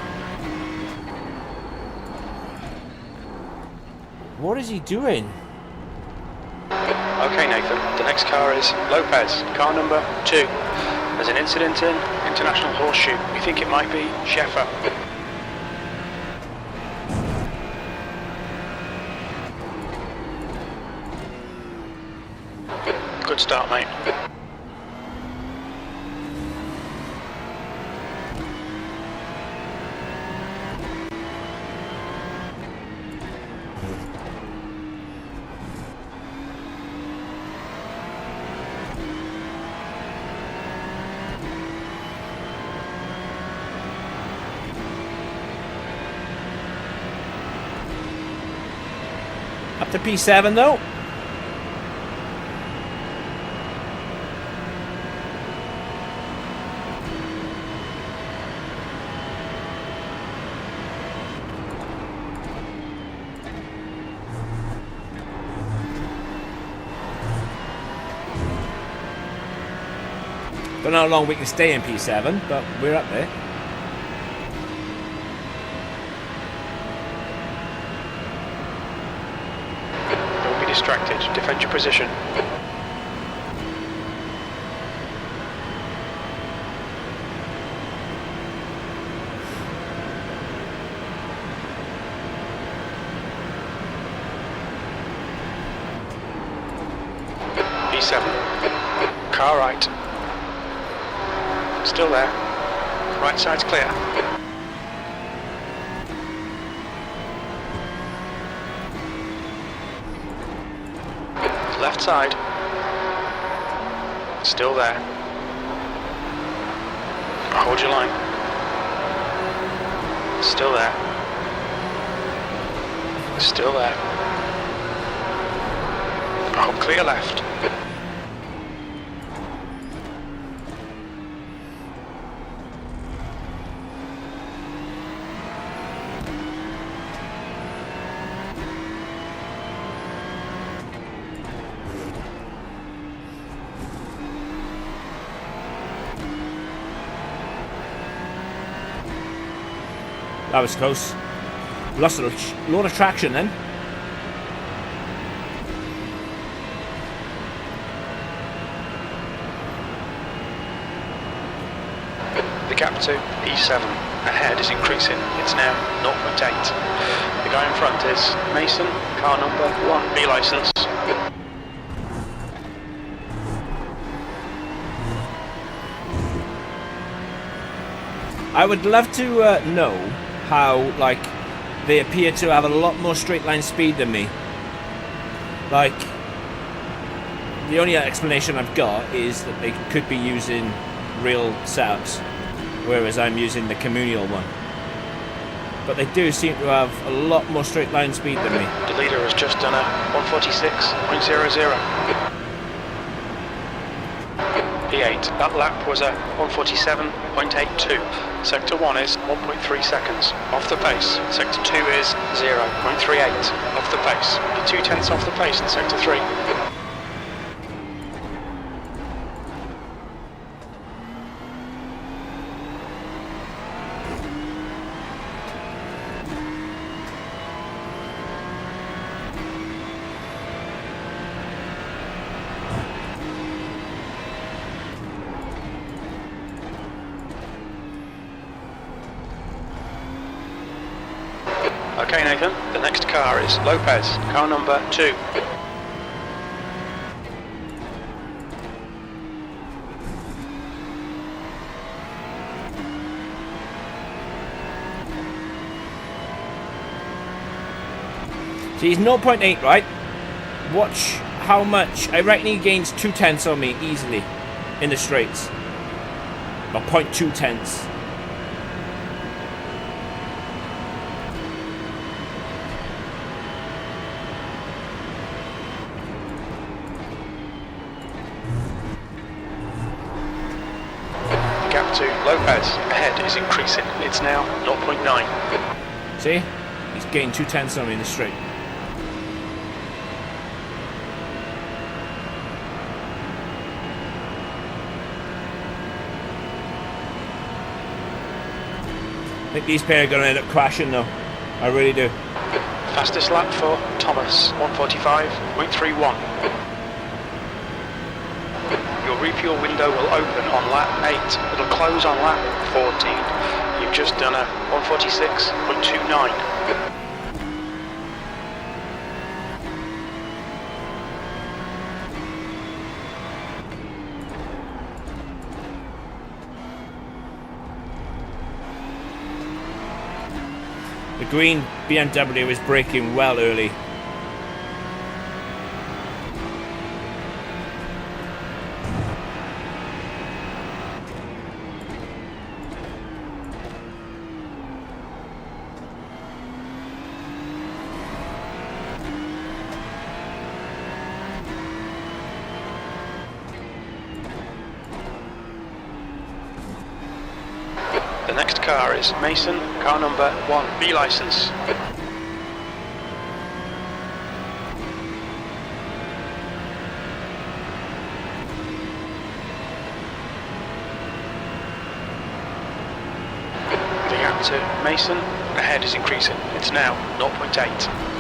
What is he doing? Okay, Nathan. The next car is Lopez, car number 2. There's an incident in International Horseshoe. We think it might be Sheffer. Good start, mate. Up to P7 though. Don't know how long we can stay in P7, but we're up there. Don't be distracted. Defend your position. P7. Car right. Still there. Right side's clear. Left side. Still there. Hold your line. Still there. Still there. Hold clear left. That was close. Lost a lot of traction then. The gap to E7 ahead is increasing. It's now 0.8. The guy in front is Mason, car number 1, B licence. I would love to know how, like, they appear to have a lot more straight line speed than me. Like, the only explanation I've got is that they could be using real setups, whereas I'm using the communal one. But they do seem to have a lot more straight line speed than me. The leader has just done a 146.00. P8, that lap was a 147.82. Sector 1 is 1.3 seconds off the pace. Sector 2 is 0.38 off the pace. You're 0.2 off the pace in Sector 3. Okay, Nathan, the next car is Lopez, car number 2. So he's 0.8, right? Watch how much. I reckon he gains 0.2 on me easily in the straights. Or 0.2. Gap to Lopez ahead is increasing. It's now 0.9. See? He's gained 0.2 on me in the straight. I think these pair are going to end up crashing though. I really do. Fastest lap for Thomas, 145.31. Your refuel window will open on lap 8. It'll close on lap 14. You've just done a 146.29. The green BMW is braking well early. next car is Mason, car number 1, B licence. The gap to Mason ahead is increasing. It's now 0.8.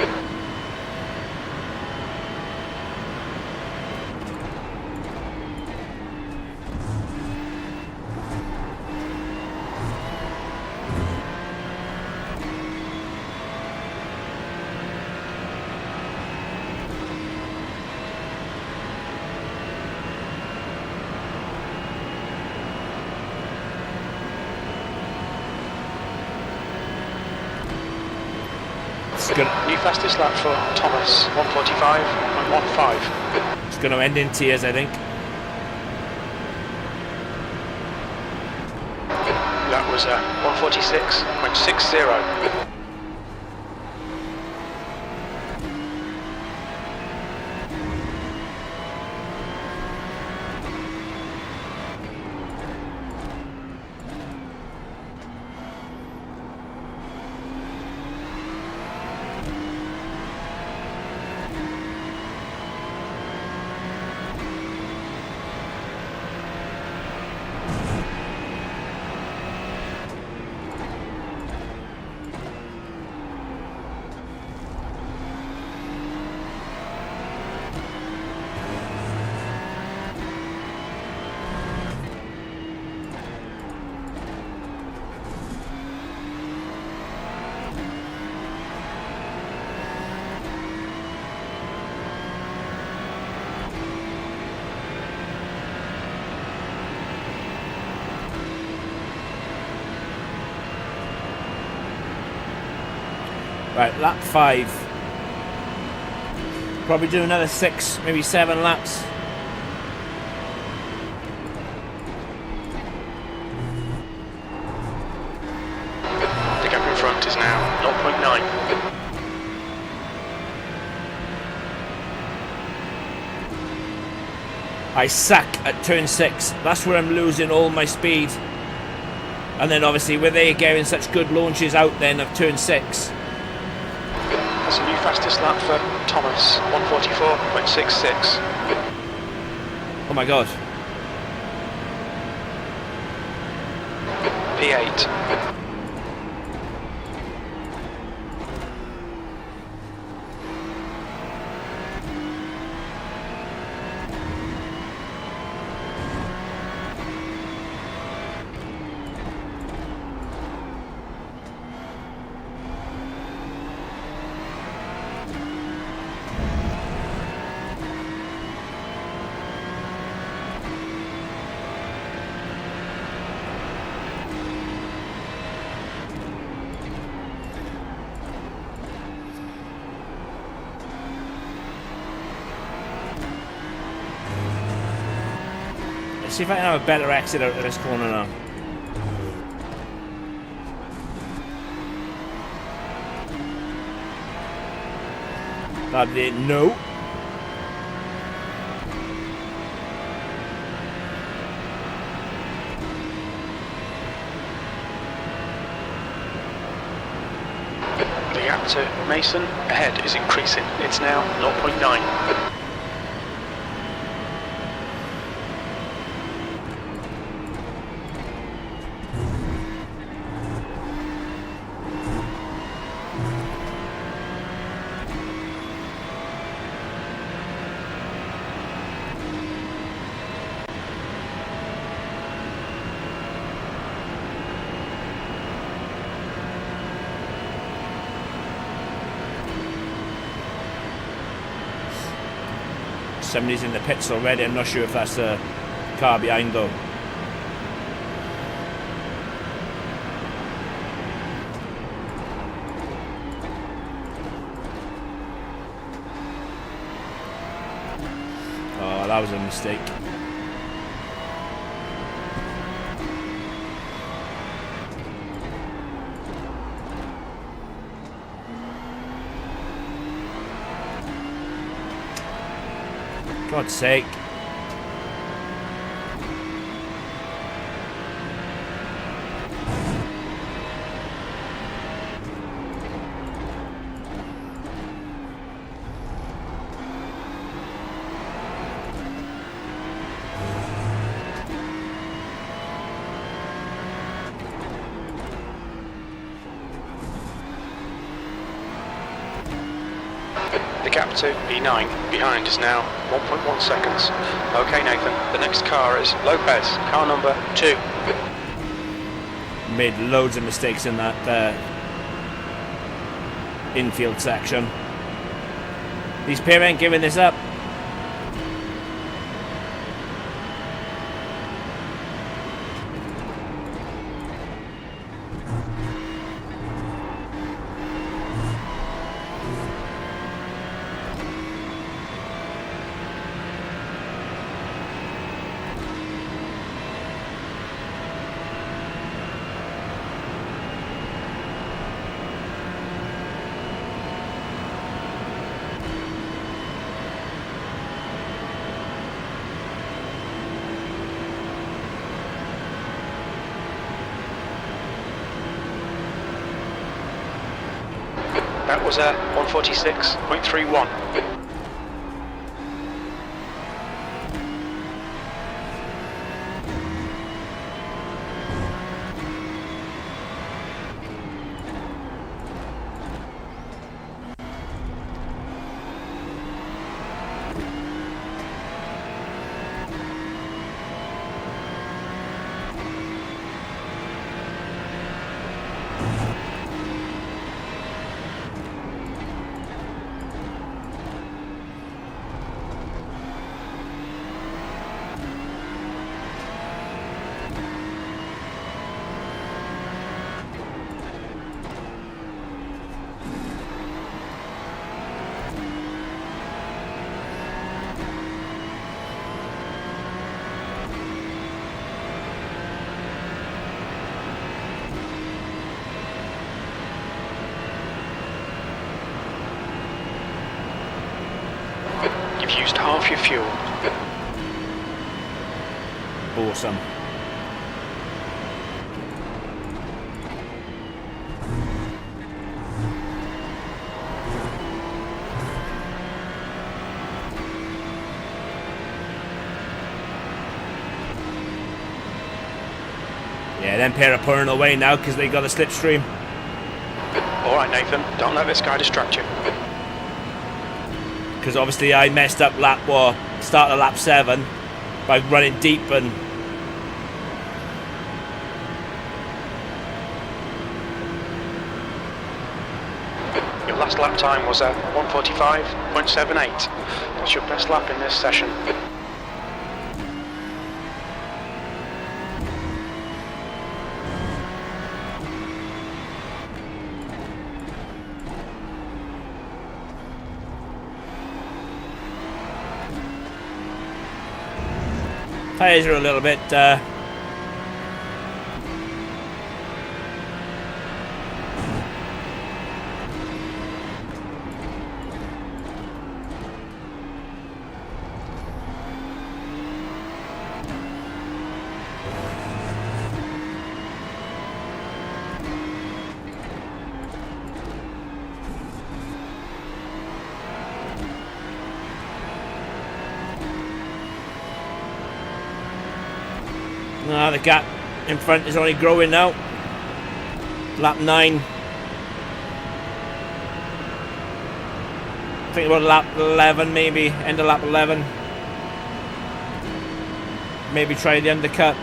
New fastest lap for Thomas, 1:45.15. It's going to end in tears, I think. That was 1:46.60. Right, lap 5. Probably do another 6, maybe 7 laps. The gap in front is now 0.9. I suck at turn 6. That's where I'm losing all my speed. And then obviously with they getting such good launches out then of turn 6. That's a new fastest lap for Thomas, 1:44.66. Oh my god. P8. Let's see if I can have a better exit out of this corner now. That did no. The gap to Mason ahead is increasing. It's now 0.9. Somebody's in the pits already. I'm not sure if that's a car behind though. Oh, that was a mistake. God's sake. The gap to P9 behind is now 1.1 seconds. Okay, Nathan, the next car is Lopez, car number 2. Made loads of mistakes in that infield section. These pair ain't giving this up. That was a 146.31. You've used half your fuel. Awesome. Yeah, them pair are pulling away now because they got a slipstream. Alright, Nathan, don't let this guy distract you. Because obviously I messed up start of lap 7 by running deep and Your last lap time was a 145.78. That's your best lap in this session. tyres are a little bit the gap in front is only growing now. Lap 9. I think about lap 11 maybe, end of lap 11. Maybe try the undercut.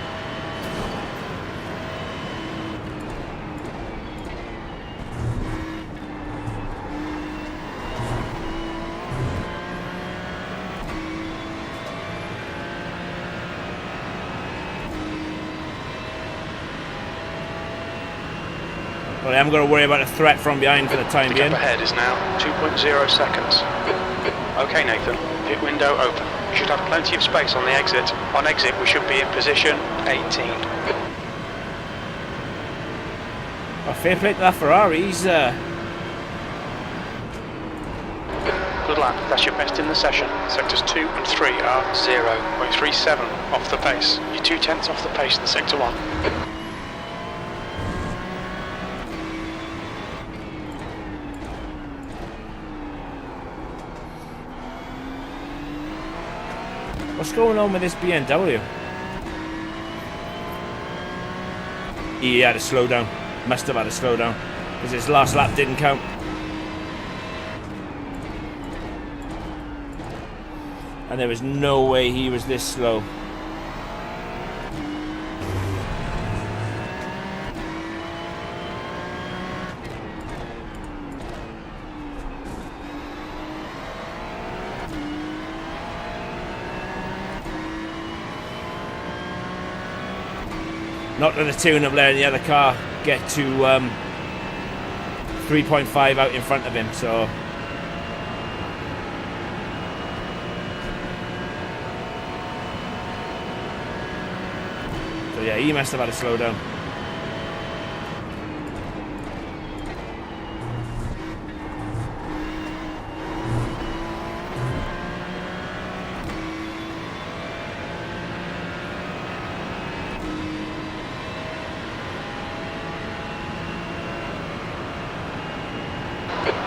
Well, I'm going to worry about a threat from behind for the time being. The gap ahead is now 2.0 seconds. Okay, Nathan, pit window open. We should have plenty of space on the exit. On exit, we should be in position 18. Well, fair play to that Ferrari. He's Good lap, that's your best in the session. Sectors 2 and 3 are 0.37 off the pace. You're 0.2 off the pace in Sector 1. What's going on with this BMW? He had a slowdown. Must have had a slowdown because his last lap didn't count. And there was no way he was this slow. Not to the tune of letting the other car get to 3.5 out in front of him, so yeah, he must have had a slow down.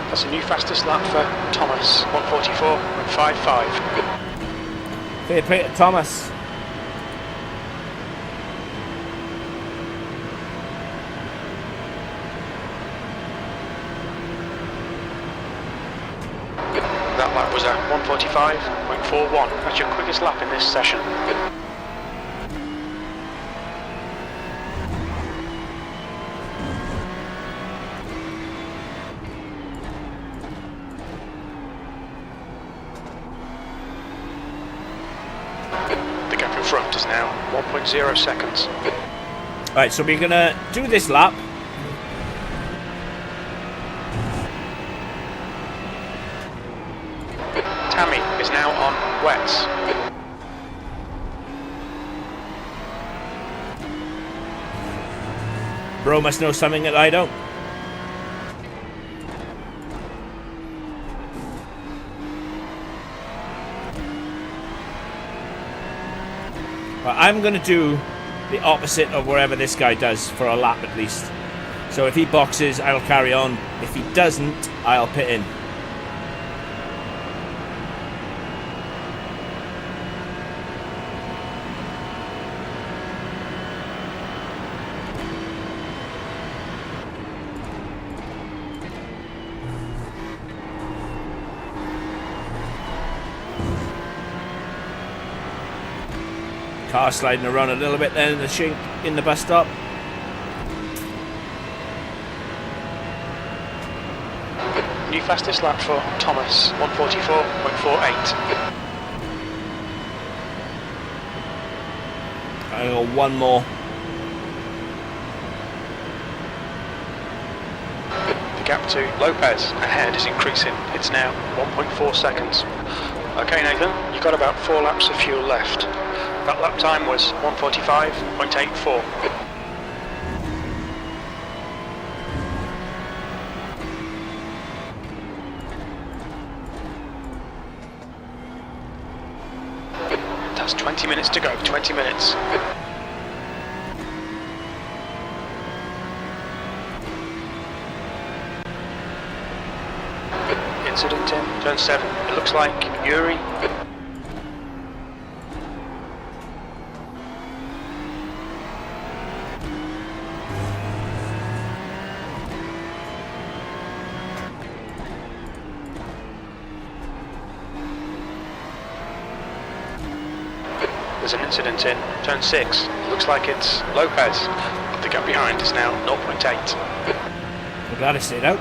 That's a new fastest lap for Thomas, 1:44.55. Fair play to Thomas. That lap was a 1:45.41. That's your quickest lap in this session. The gap in front is now 1.0 seconds. Right, so we're gonna do this lap. Tammy is now on wets. Bro must know something that I don't. But I'm gonna do the opposite of wherever this guy does for a lap at least. So if he boxes, I'll carry on. If he doesn't, I'll pit in. Car sliding around a little bit there in the chink in the bus stop. New fastest lap for Thomas, 1:44.48. I got one more. The gap to Lopez ahead is increasing. It's now 1.4 seconds. Okay, Nathan, you've got about 4 laps of fuel left. That lap time was 1:45.84. That's 20 minutes to go, 20 minutes. Incident in turn 7. It looks like Yuri. There's an incident in turn 6. It looks like it's Lopez. The gap behind is now 0.8. I'm glad I stayed out.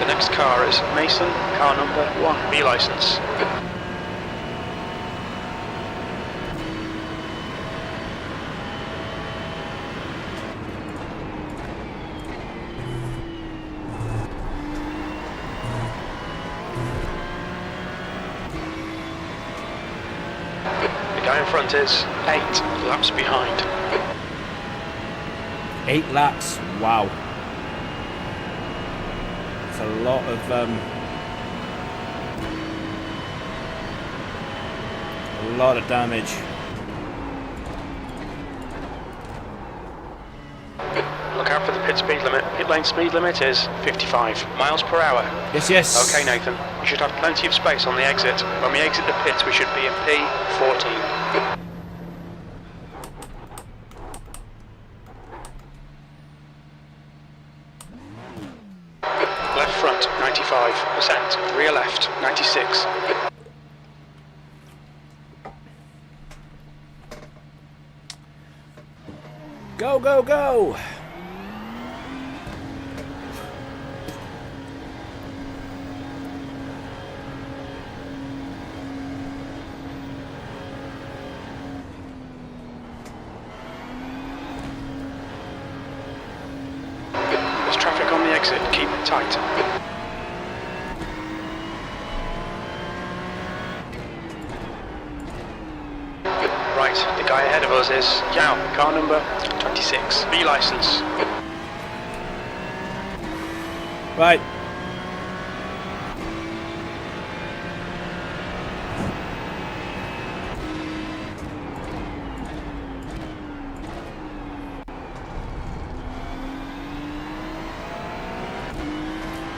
The next car is Mason, car number 1, B license. The guy in front is 8 laps behind. 8 laps. Wow. It's a lot of damage. Look out for the pit speed limit. Pit lane speed limit is 55 miles per hour. Yes, yes. Okay, Nathan, we should have plenty of space on the exit. When we exit the pits, we should be in P14. Left front, 95%. Rear left, 96. Go, go, go! There's traffic on the exit, keep it tight. Right, the guy ahead of us is Yao, car number 26, B license. Right.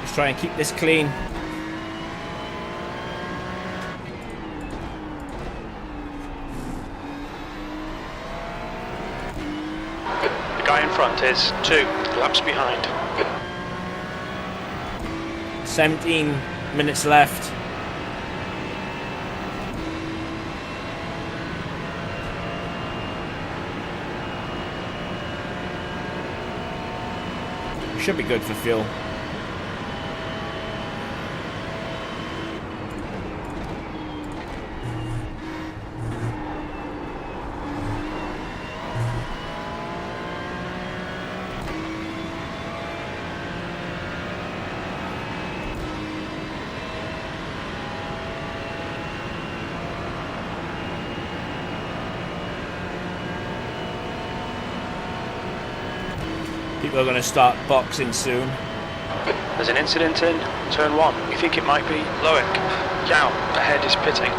Just try and keep this clean. The guy in front is 2 laps behind. 17 minutes left. Should be good for fuel. People are going to start boxing soon. There's an incident in turn 1. We think it might be Loic. Yao, ahead is pitting.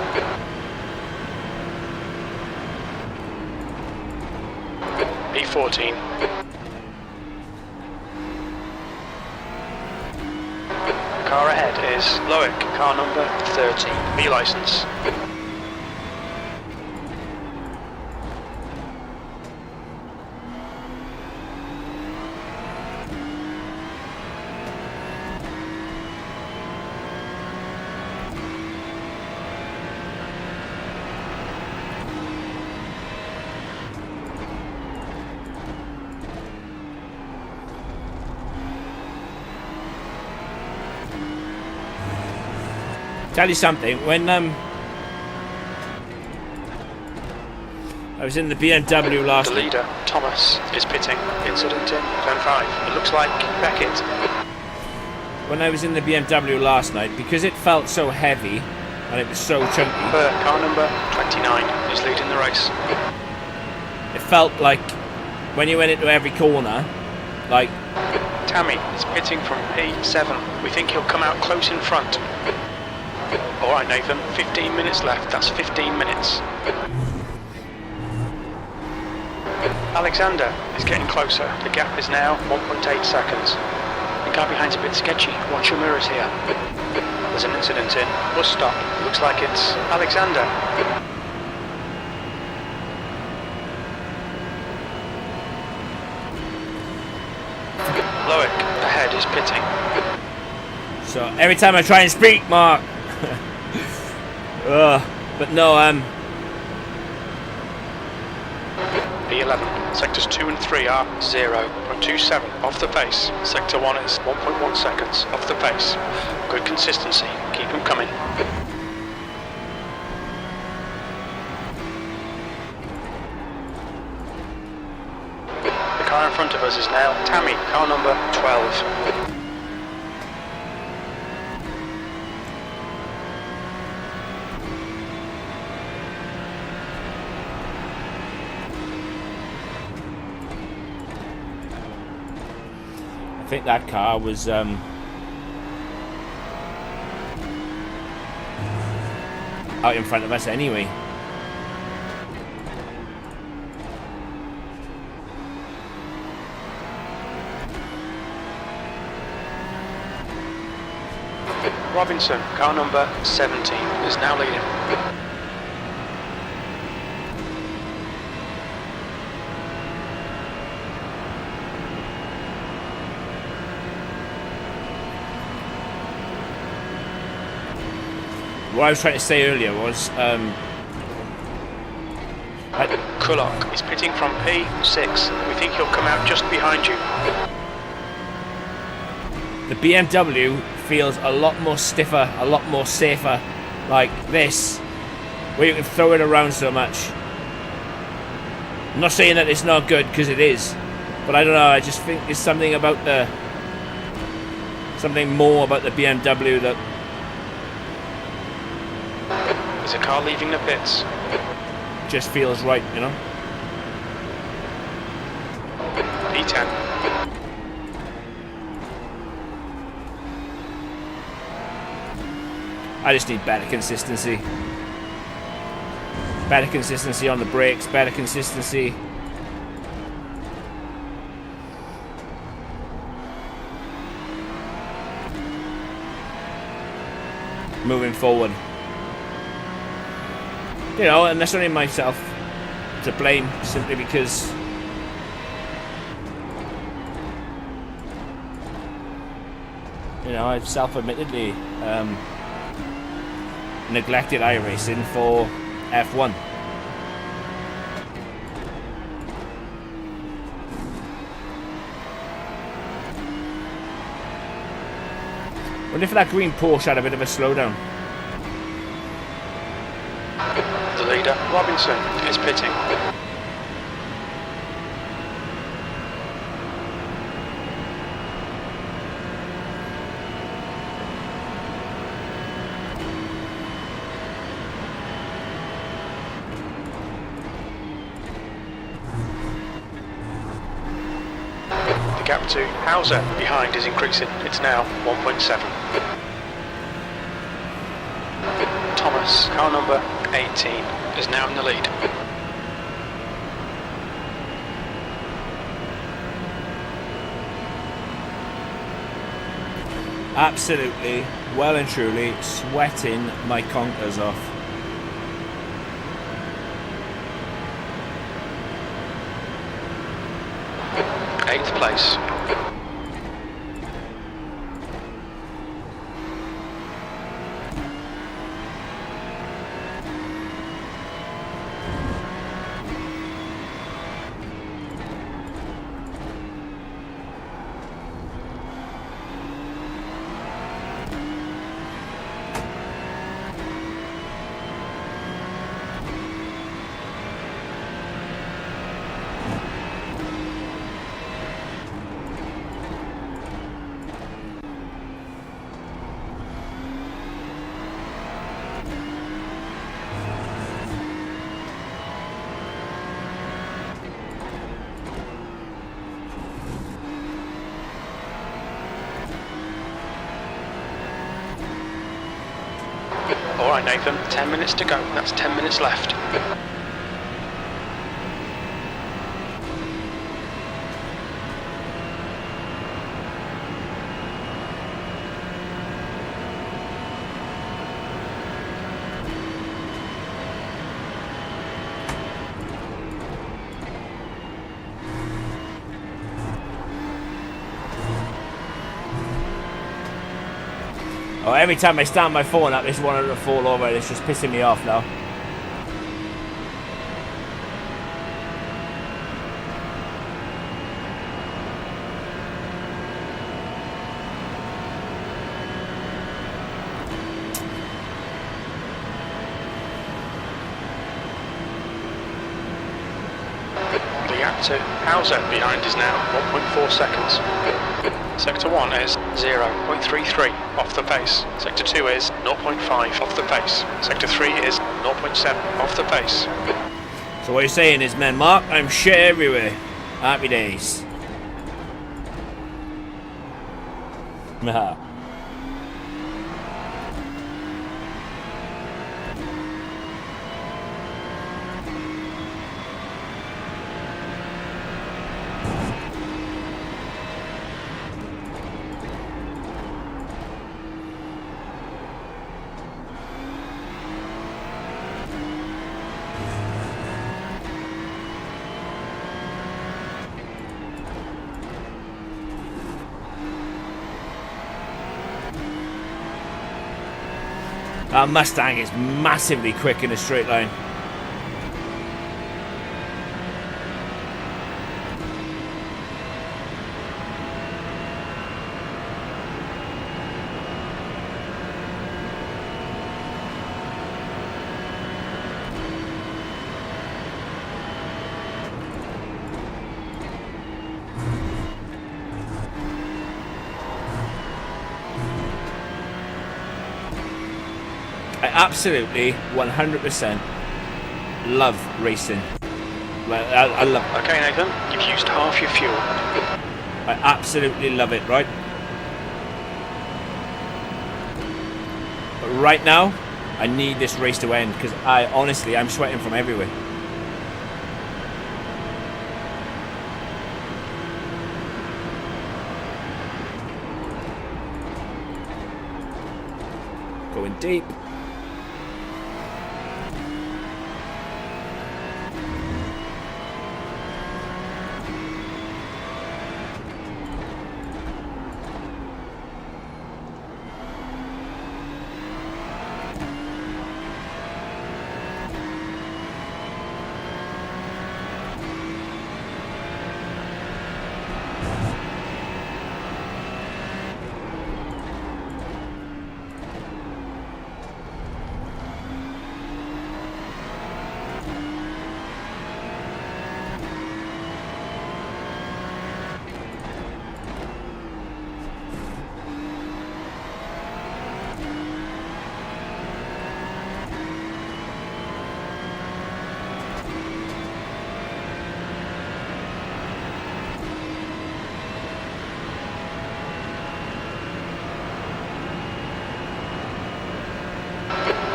B14. The car ahead is Loic, car number 13, B license. Tell you something, when I was in the BMW last The leader, Thomas, is pitting. Incident in turn 5. It looks like Beckett. when I was in the BMW last night, because it felt so heavy and it was so chunky, Car number 29 is leading the race. it felt like when you went into every corner, like Tammy is pitting from P7. We think he'll come out close in front. Alright Nathan, 15 minutes left, that's 15 minutes. Alexander is getting closer, the gap is now 1.8 seconds. The car behind's a bit sketchy, watch your mirrors here. There's an incident in, bus stop, looks like it's Alexander. Loic ahead is pitting. so. Every time I try and speak, Mark. But no, P11, sectors 2 and 3 are 0.27 off the pace. Sector 1 is 1.1 seconds off the pace. Good consistency, keep them coming. The car in front of us is now Tammy, car number 12. I think that car was out in front of us anyway. Robinson, car number 17, is now leading. what I was trying to say earlier was Kullock is pitting from P6. We think he'll come out just behind you. the BMW feels a lot more stiffer, a lot more safer, like this, where you can throw it around so much. I'm not saying that it's not good, because it is, but I don't know, I just think there's something more about the BMW that... There's a car leaving the pits. just feels right, you know? P10. I just need better consistency. Better consistency on the brakes, better consistency. Moving forward. You know, and that's only myself to blame, simply because you know, I've self-admittedly neglected iRacing for F1. What if that green Porsche had a bit of a slowdown? The leader, Robinson, is pitting. The gap to Hauser behind is increasing. It's now 1.7. Thomas, car number 18, is now in the lead. Absolutely, well and truly, sweating my conkers off. Eighth place. Alright Nathan, 10 minutes to go. That's 10 minutes left. Oh, every time I stand my phone up, it's wanting to fall over. It's just pissing me off now. The gap to Hauser behind is now 1.4 seconds. Sector 1 is 0.33 off the pace. Sector 2 is 0.5 off the pace. Sector 3 is 0.7 off the pace. So what you're saying is, man, Mark, I'm shit everywhere. Happy days. Haha. That Mustang is massively quick in a straight line. I absolutely 100% love racing. I love it. Okay, Nathan, you've used half your fuel. I absolutely love it, right? But right now, I need this race to end because I'm sweating from everywhere. Going deep.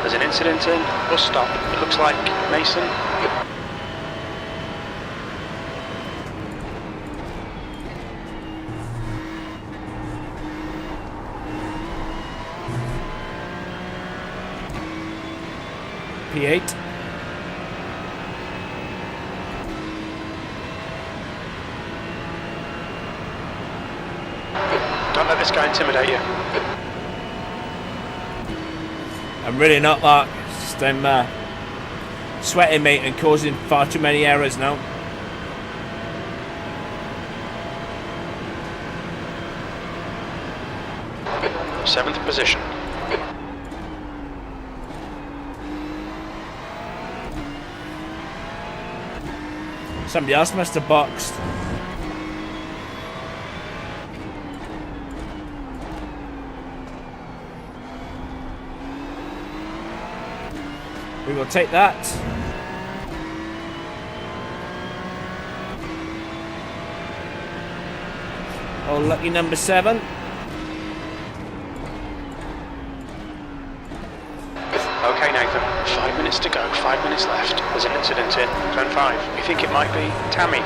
There's an incident in, bus stop. It looks like Mason. P8. Don't let this guy intimidate you. I'm really not, Mark. Just I'm sweating, mate, and causing far too many errors now. Seventh position. Somebody else must have boxed. We will take that. Oh, lucky number 7. Okay, Nathan. 5 minutes to go. 5 minutes left. There's an incident in turn 5. You think it might be Tammy?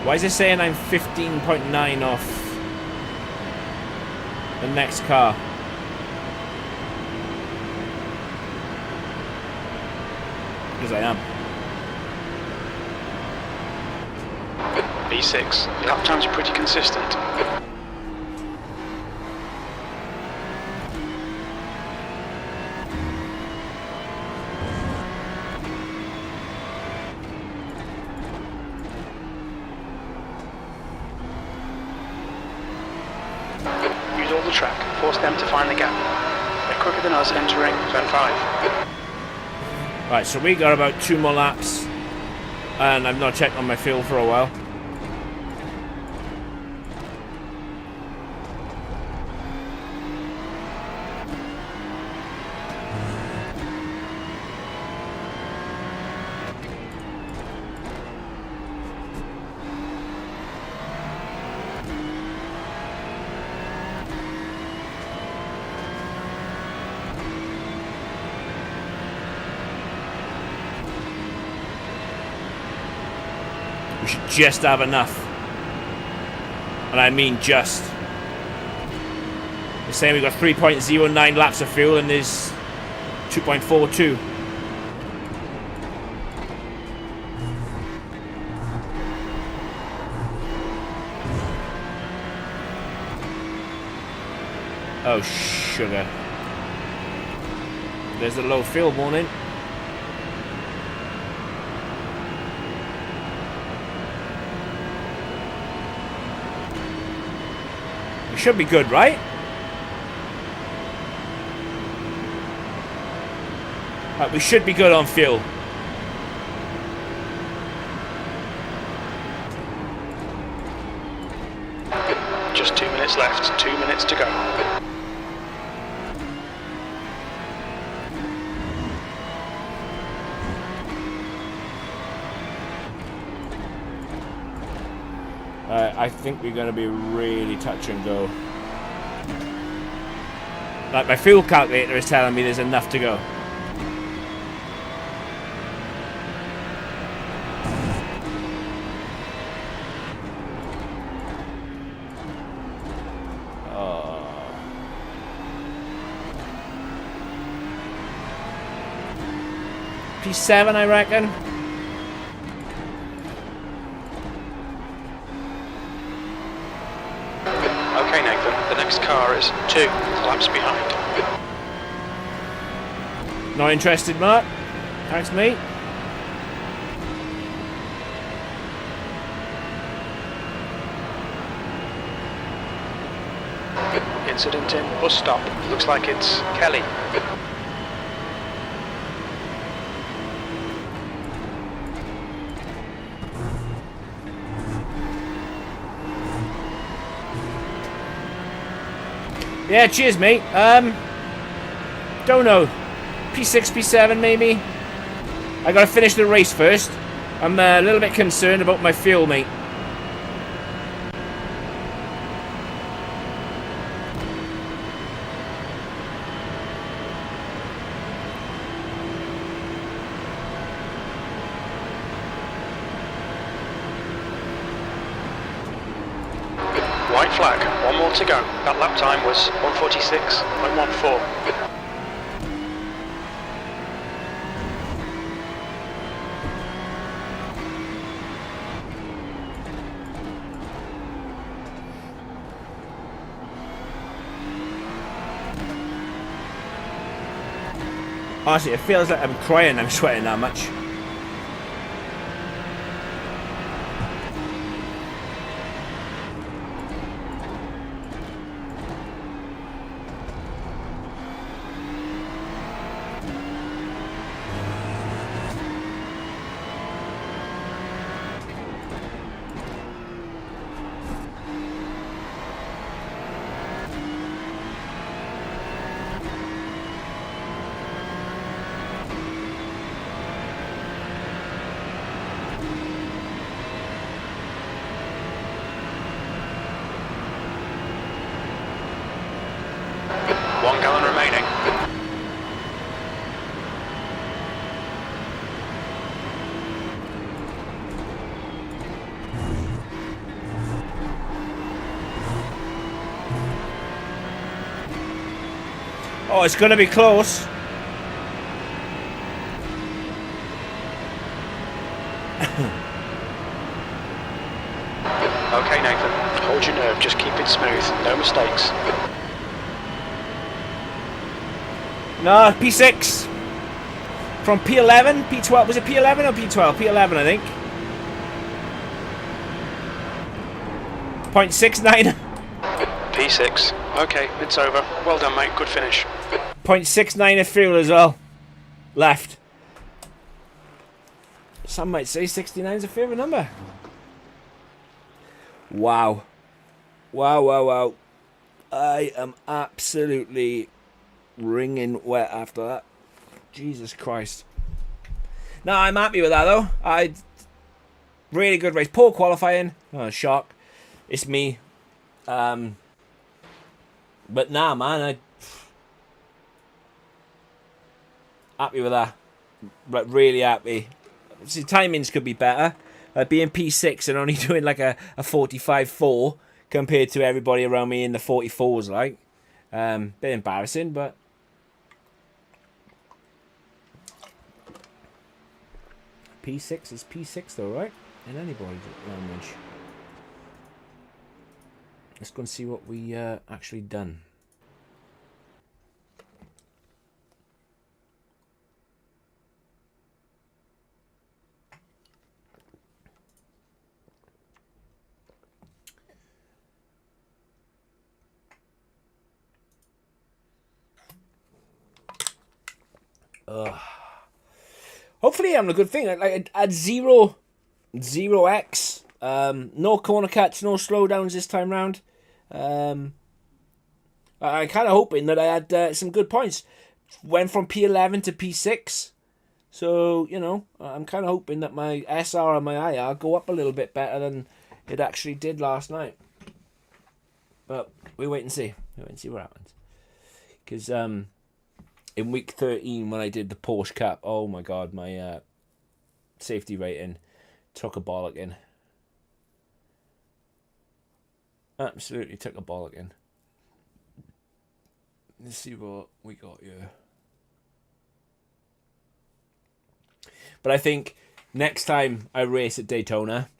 Why is it saying I'm 15.9 off the next car? Because I am. B6. Lap times are pretty consistent. Use all the track. Force them to find the gap. They're quicker than us entering turn 5. Right, so we got about 2 more laps. And I've not checked on my fuel for a while. We should just have enough. And I mean just. They're saying we've got 3.09 laps of fuel and there's 2.42. Oh, sugar. There's a low fuel warning. We should be good, right? Right, we should be good on fuel. Just 2 minutes left, 2 minutes to go. I think we're going to be really touch and go. Like my fuel calculator is telling me there's enough to go. P7, I reckon. Okay, Nathan, the next car is 2 laps behind. Not interested, Mark. Thanks, mate. Incident in bus stop. Looks like it's Kelly. Yeah, cheers, mate. Don't know. P6, P7, maybe. I gotta finish the race first. I'm a little bit concerned about my fuel, mate. White flag, 1 more to go. That lap time was 1:46.14. Honestly, it feels like I'm crying. I'm sweating that much. One gallon remaining. Oh, it's gonna be close. Okay, Nathan, hold your nerve, just keep it smooth, no mistakes. No, P6. From P11, P12. Was it P11 or P12? P11, I think. 0.69. P6. Okay, it's over. Well done, mate. Good finish. 0.69 of fuel as well. Left. Some might say 69 is a favourite number. Wow. Wow, wow, wow. I am absolutely wringing wet after that. Jesus Christ. No, I'm happy with that though. Really good race. Poor qualifying. Oh, shock. It's me. But nah, man. Happy with that. But really happy. See, timings could be better. being P6 and only doing like a 45.4 compared to everybody around me in the 44s, like. Bit embarrassing, but P6 is P6 though, right? In anybody's language. Let's go and see what we actually done. Hopefully I'm a good thing. Like at 0x. No corner cuts, no slowdowns this time round. I'm kind of hoping that I had some good points. Went from P11 to P6. So, you know, I'm kind of hoping that my SR and my IR go up a little bit better than it actually did last night. But we wait and see. We wait and see what happens. Because in week 13, when I did the Porsche Cup, oh my God, my safety rating took a bollocking. Absolutely took a bollocking. Let's see what we got here. But I think next time I race at Daytona,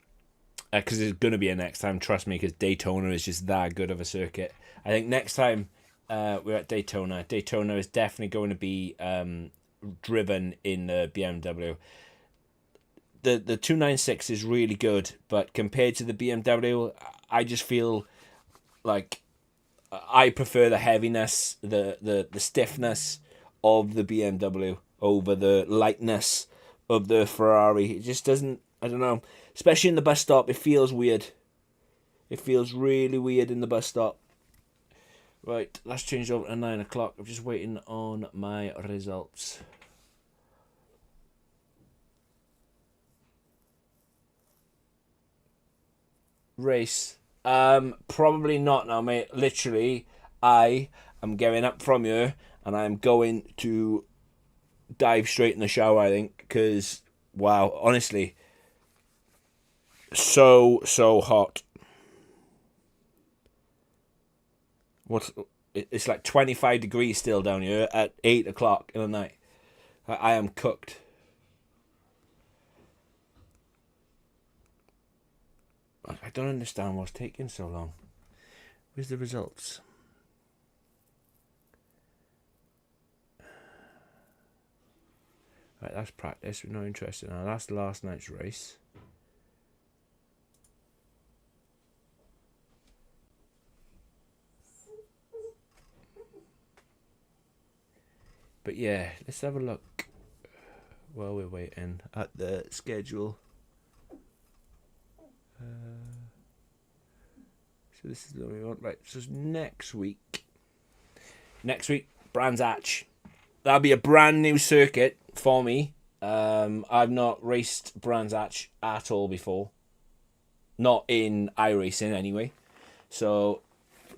because there's going to be a next time, trust me, because Daytona is just that good of a circuit. I think next time we're at Daytona, Daytona is definitely going to be driven in the BMW. The 296 is really good, but compared to the BMW, I just feel like I prefer the heaviness, the stiffness of the BMW over the lightness of the Ferrari. It just doesn't, I don't know, especially in the bus stop, it feels weird. It feels really weird in the bus stop. Right, let's change over to 9 o'clock. I'm just waiting on my results. Race. Probably not now, mate. Literally, I am getting up from here and I'm going to dive straight in the shower, I think, because, wow, honestly, so hot. It's like 25 degrees still down here at 8 o'clock in the night. I am cooked. I don't understand what's taking so long. Where's the results? Right, that's practice. We're not interested now. That's last night's race. But yeah, let's have a look while we're waiting at the schedule. So this is the one we want. Right, so next week, Brands Hatch. That'll be a brand new circuit for me. I've not raced Brands Hatch at all before. Not in iRacing anyway. So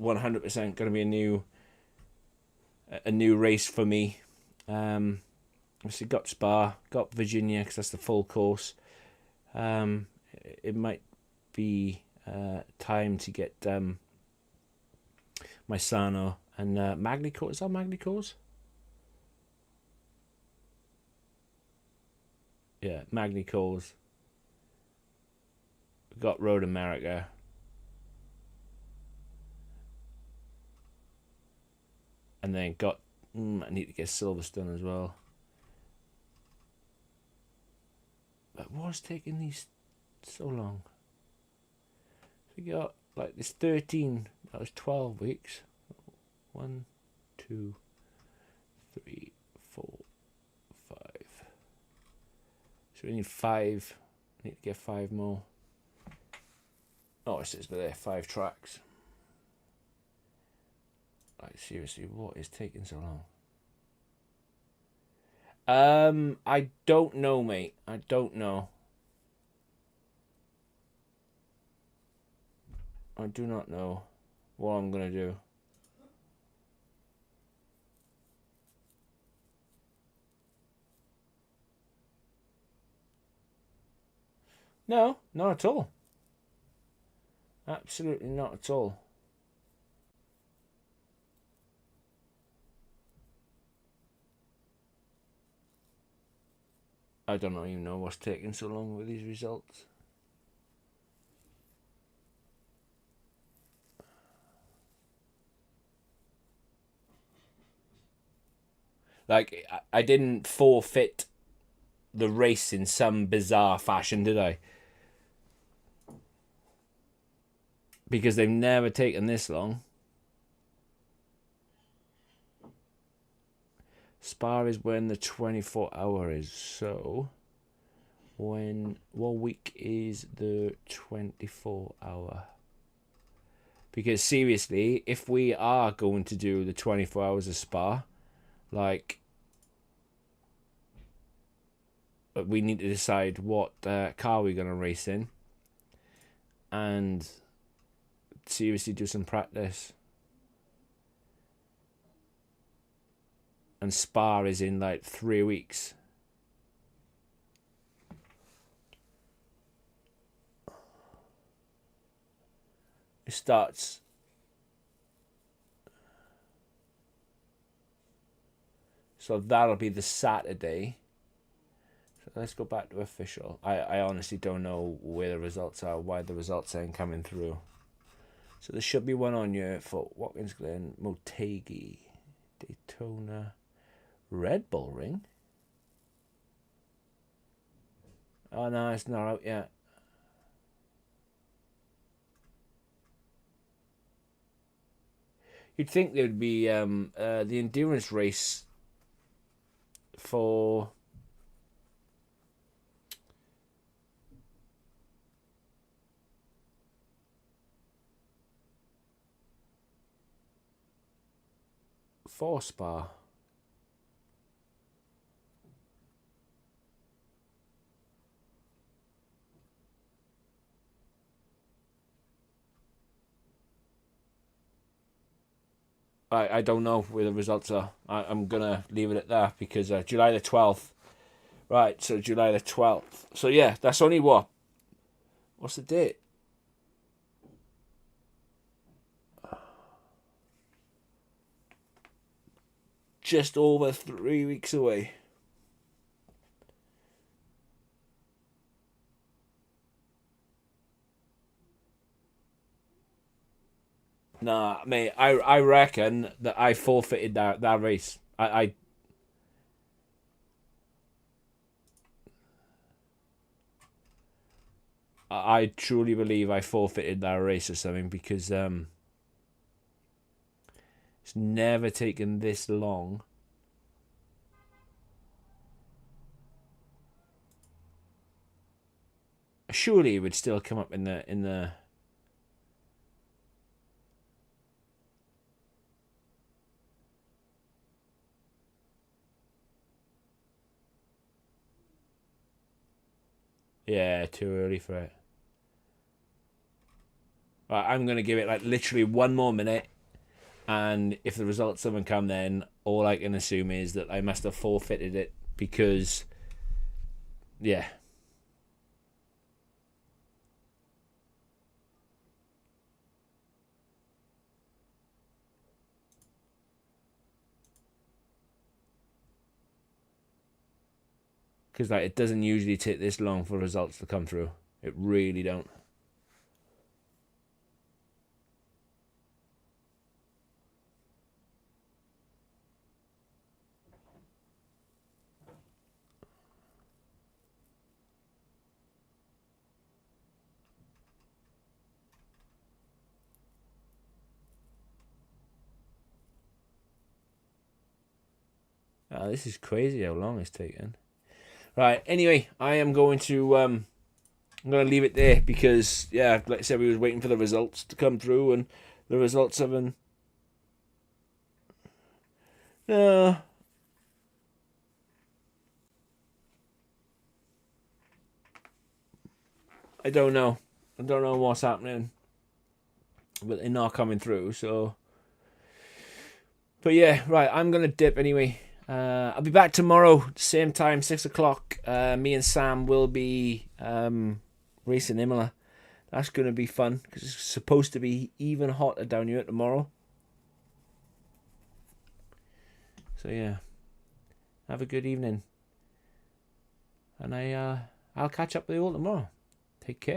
100% going to be a new race for me. Obviously got Spa, got Virginia because that's the full course. It might be time to get my Sano and Magny-Cours. Is that Magny-Cours? Yeah, Magny-Cours. We've got Road America. And then got... I need to get Silverstone as well. But what's taking these so long? So we got like this 13, that was 12 weeks. 1, 2, 3, 4, 5. So we need 5. Need to get 5 more. Oh, it says there 5 tracks. Like seriously, what is taking so long? I don't know, mate. I don't know. I do not know what I'm gonna do. No, not at all. Absolutely not at all. I don't even know what's taking so long with these results. Like, I didn't forfeit the race in some bizarre fashion, did I? Because they've never taken this long. Spa is when the 24-hour is, so what week is the 24-hour? Because seriously, if we are going to do the 24 hours of Spa, like, we need to decide what car we're going to race in and seriously do some practice. And Spa is in like 3 weeks. It starts. So that'll be the Saturday. So let's go back to official. I honestly don't know where the results are, why the results aren't coming through. So there should be one on here for Watkins Glen, Motegi, Daytona, Red Bull Ring. Oh no, it's not out yet. You'd think there'd be the endurance race for Spa. I don't know where the results are. I'm going to leave it at that because July the 12th. Right, so July the 12th. So yeah, that's only what? What's the date? Just over 3 weeks away. Nah, mate, I reckon that I forfeited that race. I truly believe I forfeited that race or something because it's never taken this long. Surely it would still come up in the Yeah, too early for it. Right, I'm going to give it like literally one more minute. And if the results haven't come then, all I can assume is that I must have forfeited it because, yeah. Because like, it doesn't usually take this long for results to come through. It really don't. Oh, this is crazy how long it's taken. Right, anyway, I am going to I'm going to leave it there because, yeah, like I said, we was waiting for the results to come through and the results haven't. I don't know. I don't know what's happening. But they're not coming through, so. But yeah, right, I'm going to dip anyway. I'll be back tomorrow, same time, 6 o'clock. Me and Sam will be racing Imola. That's going to be fun because it's supposed to be even hotter down here tomorrow. So yeah, have a good evening, and I'll catch up with you all tomorrow. Take care.